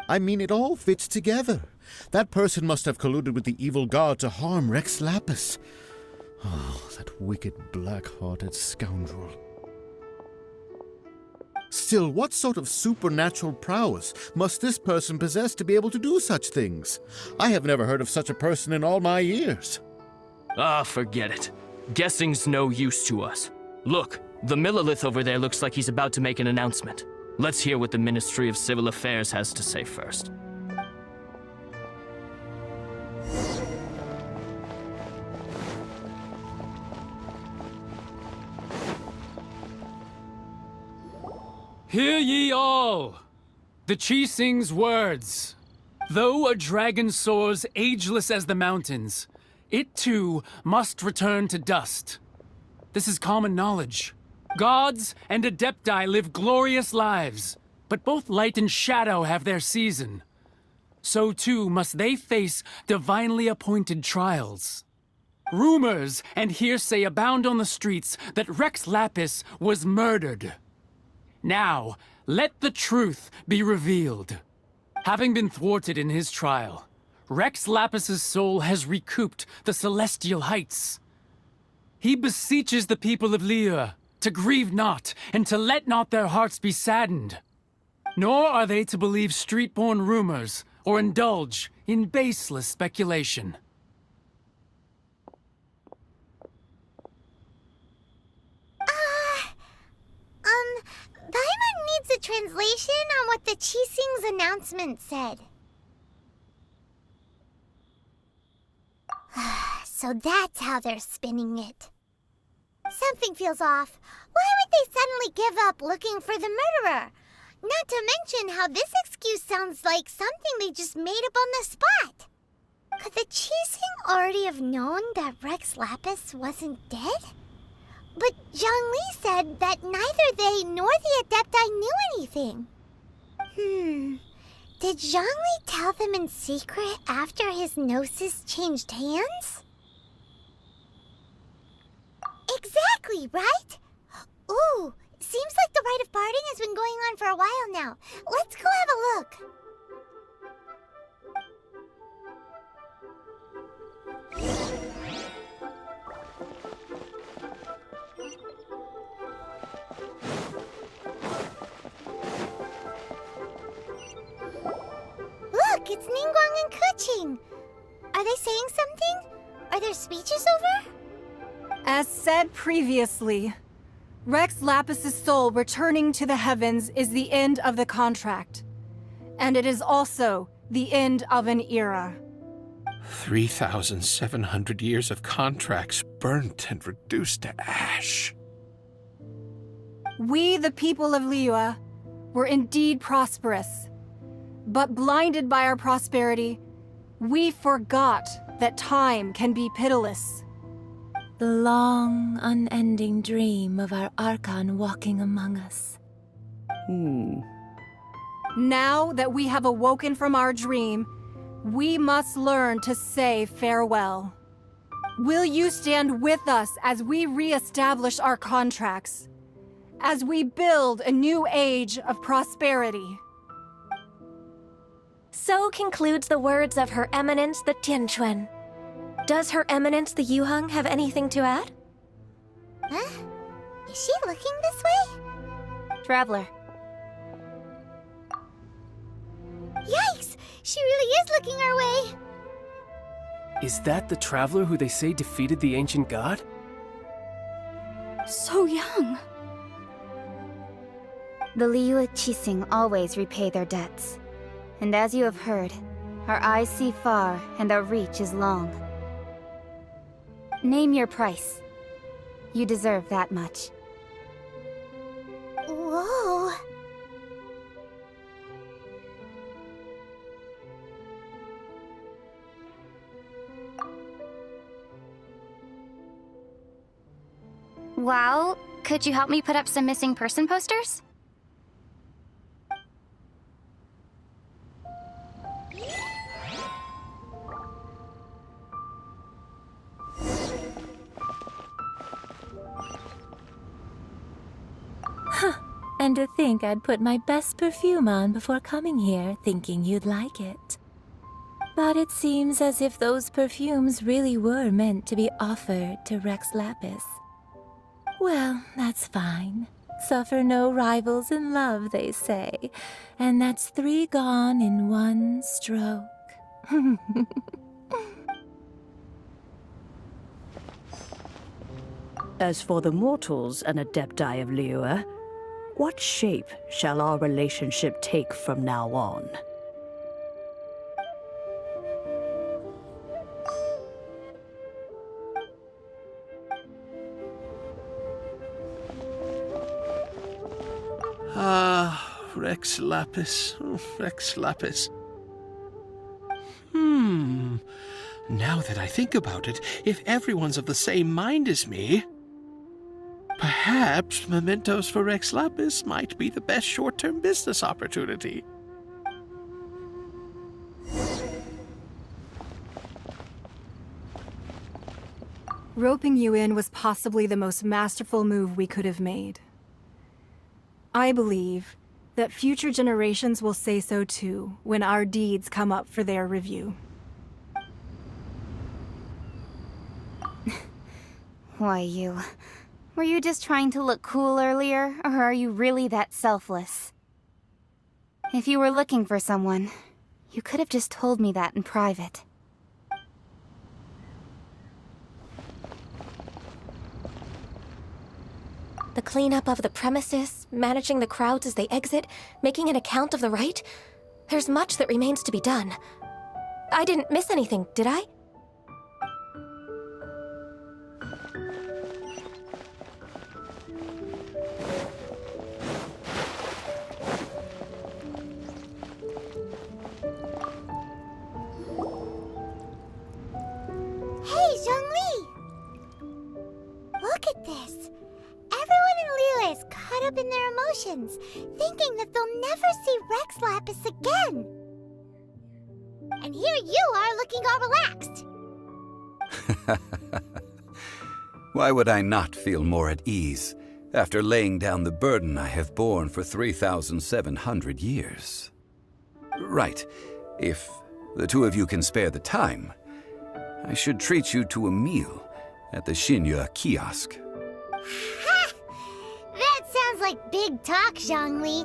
I mean, it all fits together. That person must have colluded with the evil god to harm Rex Lapis. Oh, that wicked, black-hearted scoundrel. Still, what sort of supernatural prowess must this person possess to be able to do such things? I have never heard of such a person in all my years. Ah, forget it. Guessing's no use to us. Look, the Millilith over there looks like he's about to make an announcement. Let's hear what the Ministry of Civil Affairs has to say first. Hear ye all! The Qixing's words. Though a dragon soars ageless as the mountains, it too must return to dust. This is common knowledge. Gods and Adepti live glorious lives, but both light and shadow have their season. So too must they face divinely appointed trials. Rumors and hearsay abound on the streets that Rex Lapis was murdered. Now, let the truth be revealed. Having been thwarted in his trial, Rex Lapis's soul has recouped the celestial heights. He beseeches the people of Liyue to grieve not, and to let not their hearts be saddened. Nor are they to believe street-born rumors, or indulge in baseless speculation. Paimon needs a translation on what the Qixing's announcement said. So that's how they're spinning it. Something feels off. Why would they suddenly give up looking for the murderer? Not to mention how this excuse sounds like something they just made up on the spot. Could the Qixing already have known that Rex Lapis wasn't dead? But Zhongli said that neither they nor the Adepti knew anything. Did Zhongli tell them in secret after his gnosis changed hands? Exactly, right? Ooh, seems like the rite of parting has been going on for a while now. Let's go have a look. Look, it's Ningguang and Keqing. Are they saying something? Are their speeches over? As said previously, Rex Lapis's soul returning to the heavens is the end of the contract. And it is also the end of an era. 3,700 years of contracts burnt and reduced to ash. We, the people of Liyue, were indeed prosperous. But blinded by our prosperity, we forgot that time can be pitiless. The long, unending dream of our Archon walking among us. Now that we have awoken from our dream, we must learn to say farewell. Will you stand with us as we re-establish our contracts? As we build a new age of prosperity? So concludes the words of Her Eminence the Tianquan. Does Her Eminence the Yuheng have anything to add? Huh? Is she looking this way? Traveler. Yikes! She really is looking our way! Is that the traveler who they say defeated the ancient god? So young. The Liyue Qixing always repay their debts. And as you have heard, our eyes see far and our reach is long. Name your price. You deserve that much. Whoa! Well, could you help me put up some missing person posters? And to think I'd put my best perfume on before coming here, thinking you'd like it. But it seems as if those perfumes really were meant to be offered to Rex Lapis. Well, that's fine. Suffer no rivals in love, they say. And that's 3 gone in 1 stroke. As for the mortals and adepti of Liyue, what shape shall our relationship take from now on? Rex Lapis. Rex Lapis. Now that I think about it, if everyone's of the same mind as me, perhaps mementos for Rex Lapis might be the best short-term business opportunity. Roping you in was possibly the most masterful move we could have made. I believe that future generations will say so too when our deeds come up for their review. Why, you... Were you just trying to look cool earlier, or are you really that selfless? If you were looking for someone, you could have just told me that in private. The cleanup of the premises, managing the crowds as they exit, making an account of the rite? There's much that remains to be done. I didn't miss anything, did I? Hey, Zhongli! Look at this. Everyone in Liyue is caught up in their emotions, thinking that they'll never see Rex Lapis again. And here you are looking all relaxed. Why would I not feel more at ease after laying down the burden I have borne for 3,700 years? Right. If the two of you can spare the time, I should treat you to a meal at the Liyue kiosk. Ha! That sounds like big talk, Zhongli.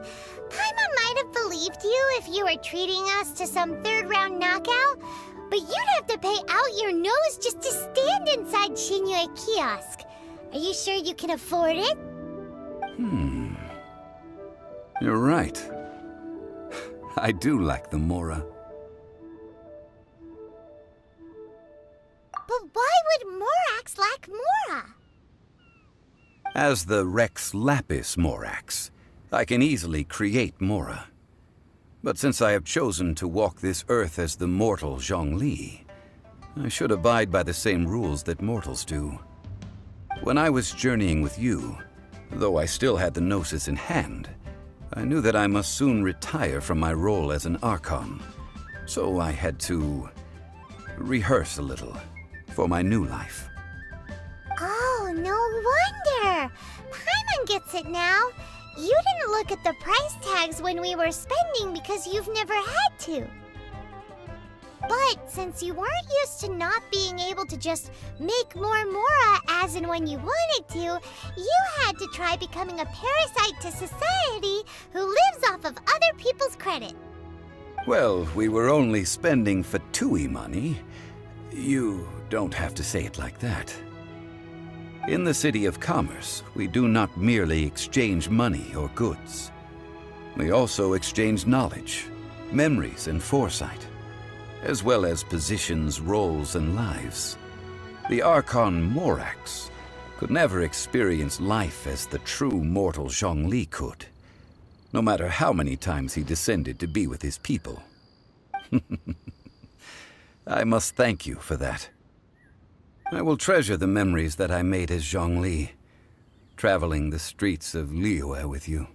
Paimon might have believed you if you were treating us to some third-round knockout, but you'd have to pay out your nose just to stand inside Liyue kiosk. Are you sure you can afford it? You're right. I do like the Mora. But why would Morax lack Mora? As the Rex Lapis Morax, I can easily create Mora. But since I have chosen to walk this earth as the mortal Zhongli, I should abide by the same rules that mortals do. When I was journeying with you, though I still had the Gnosis in hand, I knew that I must soon retire from my role as an Archon. So I had to rehearse a little for my new life. Oh, no wonder! Paimon gets it now. You didn't look at the price tags when we were spending because you've never had to. But since you weren't used to not being able to just make more Mora as and when you wanted to, you had to try becoming a parasite to society who lives off of other people's credit. Well, we were only spending Fatui money. You don't have to say it like that. In the City of Commerce, we do not merely exchange money or goods. We also exchange knowledge, memories, and foresight, as well as positions, roles, and lives. The Archon Morax could never experience life as the true mortal Zhongli could, no matter how many times he descended to be with his people. I must thank you for that. I will treasure the memories that I made as Zhongli, traveling the streets of Liyue with you.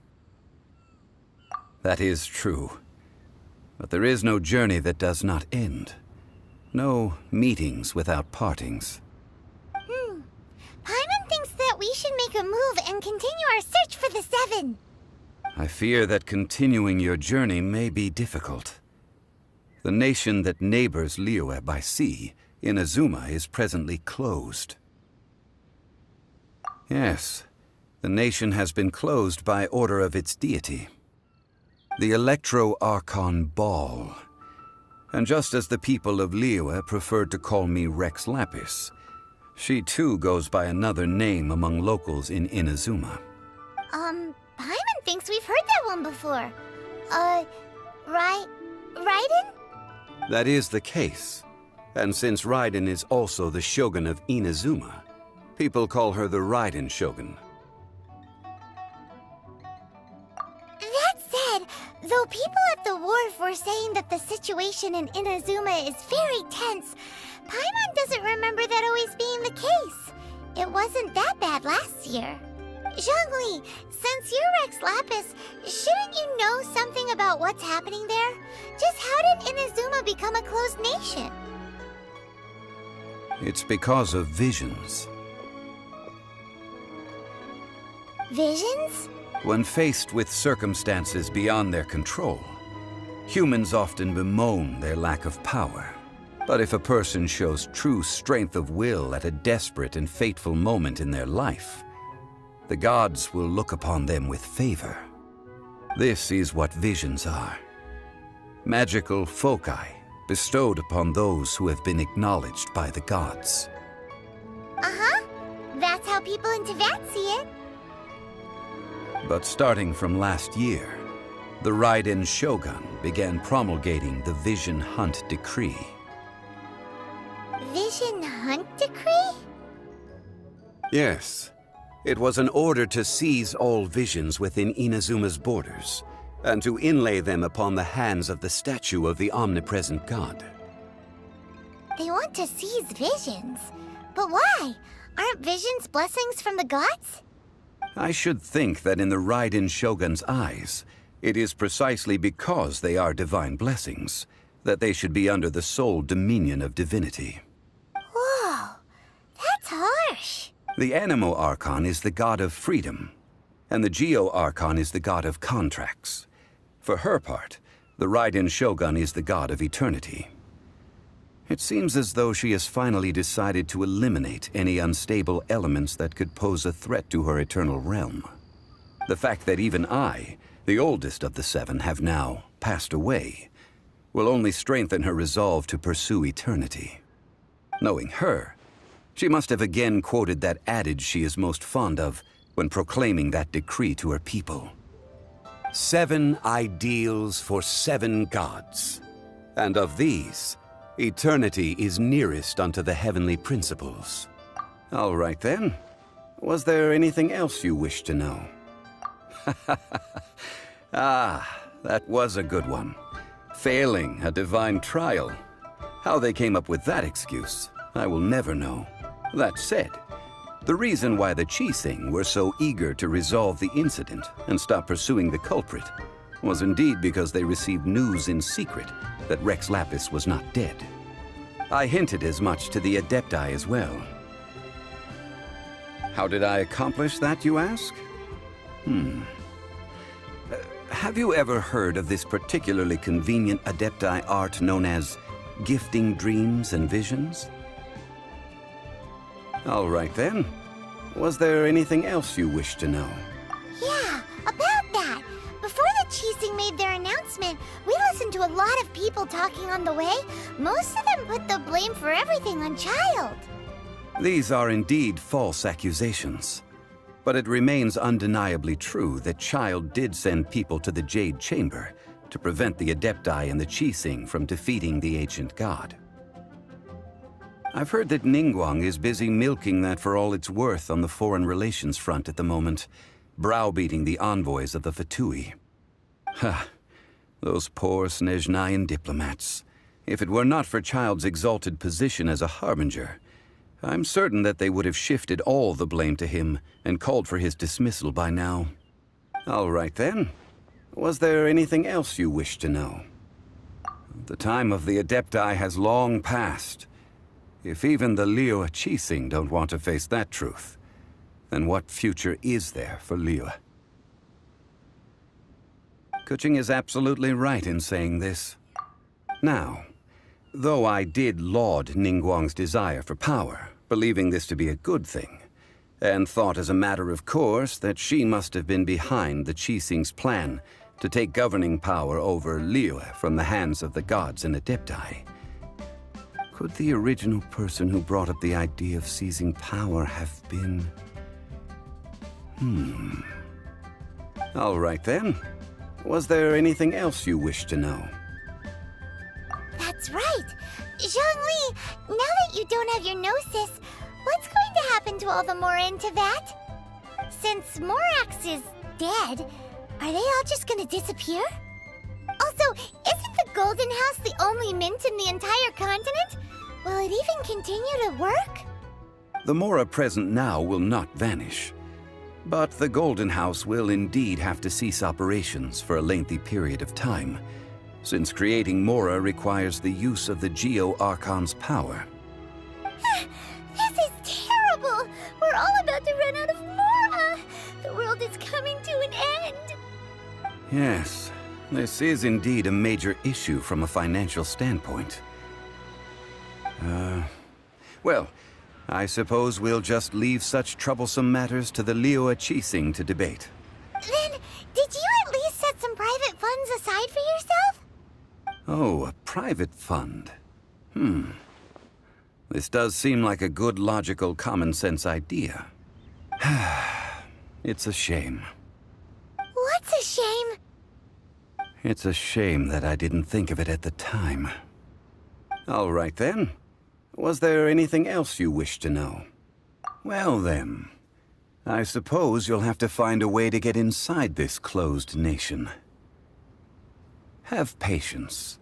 That is true. But there is no journey that does not end. No meetings without partings. Paimon thinks that we should make a move and continue our search for the Seven. I fear that continuing your journey may be difficult. The nation that neighbors Liyue by sea, Inazuma, is presently closed. Yes, the nation has been closed by order of its deity, the Electro-Archon Ball. And just as the people of Liyue preferred to call me Rex Lapis, she too goes by another name among locals in Inazuma. Paimon thinks we've heard that one before. Raiden? That is the case. And since Raiden is also the Shogun of Inazuma, people call her the Raiden Shogun. That said, though people at the wharf were saying that the situation in Inazuma is very tense, Paimon doesn't remember that always being the case. It wasn't that bad last year. Zhongli, since you're Rex Lapis, shouldn't you know something about what's happening there? Just how did Inazuma become a closed nation? It's because of visions. Visions? When faced with circumstances beyond their control, humans often bemoan their lack of power. But if a person shows true strength of will at a desperate and fateful moment in their life, the gods will look upon them with favor. This is what visions are. Magical foci bestowed upon those who have been acknowledged by the gods. Uh-huh. That's how people in Teyvat see it. But starting from last year, the Raiden Shogun began promulgating the Vision Hunt Decree. Vision Hunt Decree? Yes. It was an order to seize all visions within Inazuma's borders, and to inlay them upon the hands of the statue of the omnipresent god. They want to seize visions. But why? Aren't visions blessings from the gods? I should think that in the Raiden Shogun's eyes, it is precisely because they are divine blessings that they should be under the sole dominion of divinity. Whoa, that's harsh. The Animo Archon is the god of freedom, and the Geo Archon is the god of contracts. For her part, the Raiden Shogun is the god of eternity. It seems as though she has finally decided to eliminate any unstable elements that could pose a threat to her eternal realm. The fact that even I, the oldest of the seven, have now passed away, will only strengthen her resolve to pursue eternity. Knowing her, she must have again quoted that adage she is most fond of when proclaiming that decree to her people. 7 ideals for 7 gods, and of these, eternity is nearest unto the heavenly principles. All right then. Was there anything else you wish to know? That was a good one. Failing a divine trial. How they came up with that excuse, I will never know. That said, the reason why the Qixing were so eager to resolve the incident and stop pursuing the culprit was indeed because they received news in secret that Rex Lapis was not dead. I hinted as much to the Adepti as well. How did I accomplish that, you ask? Have you ever heard of this particularly convenient Adepti art known as gifting dreams and visions? All right then. Was there anything else you wish to know? Yeah, about that. Before the Qixing made their announcement, we listened to a lot of people talking on the way. Most of them put the blame for everything on Child. These are indeed false accusations. But it remains undeniably true that Child did send people to the Jade Chamber to prevent the Adepti and the Qixing from defeating the ancient god. I've heard that Ningguang is busy milking that for all it's worth on the foreign relations front at the moment, browbeating the envoys of the Fatui. Ha! Those poor Snezhnayan diplomats. If it were not for Child's exalted position as a harbinger, I'm certain that they would have shifted all the blame to him and called for his dismissal by now. All right then. Was there anything else you wish to know? The time of the Adepti has long passed. If even the Liyue Qixing don't want to face that truth, then what future is there for Liyue? Kuching is absolutely right in saying this. Now, though I did laud Ningguang's desire for power, believing this to be a good thing, and thought as a matter of course that she must have been behind the Qixing's plan to take governing power over Liyue from the hands of the gods and Adepti, could the original person who brought up the idea of seizing power have been... All right then. Was there anything else you wish to know? That's right. Zhongli, now that you don't have your gnosis, what's going to happen to all the Mora in Teyvat? Since Morax is dead, are they all just gonna disappear? Also, isn't the Golden House the only mint in the entire continent? Will it even continue to work? The Mora present now will not vanish. But the Golden House will indeed have to cease operations for a lengthy period of time, since creating Mora requires the use of the Geo-Archon's power. This is terrible! We're all about to run out of Mora! The world is coming to an end! Yes, this is indeed a major issue from a financial standpoint. Well, I suppose we'll just leave such troublesome matters to the Liyue Qixing to debate. Then, did you at least set some private funds aside for yourself? Oh, a private fund. This does seem like a good, logical, common-sense idea. It's a shame. What's a shame? It's a shame that I didn't think of it at the time. All right then. Was there anything else you wish to know? Well then, I suppose you'll have to find a way to get inside this closed nation. Have patience.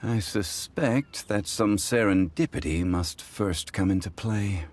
I suspect that some serendipity must first come into play.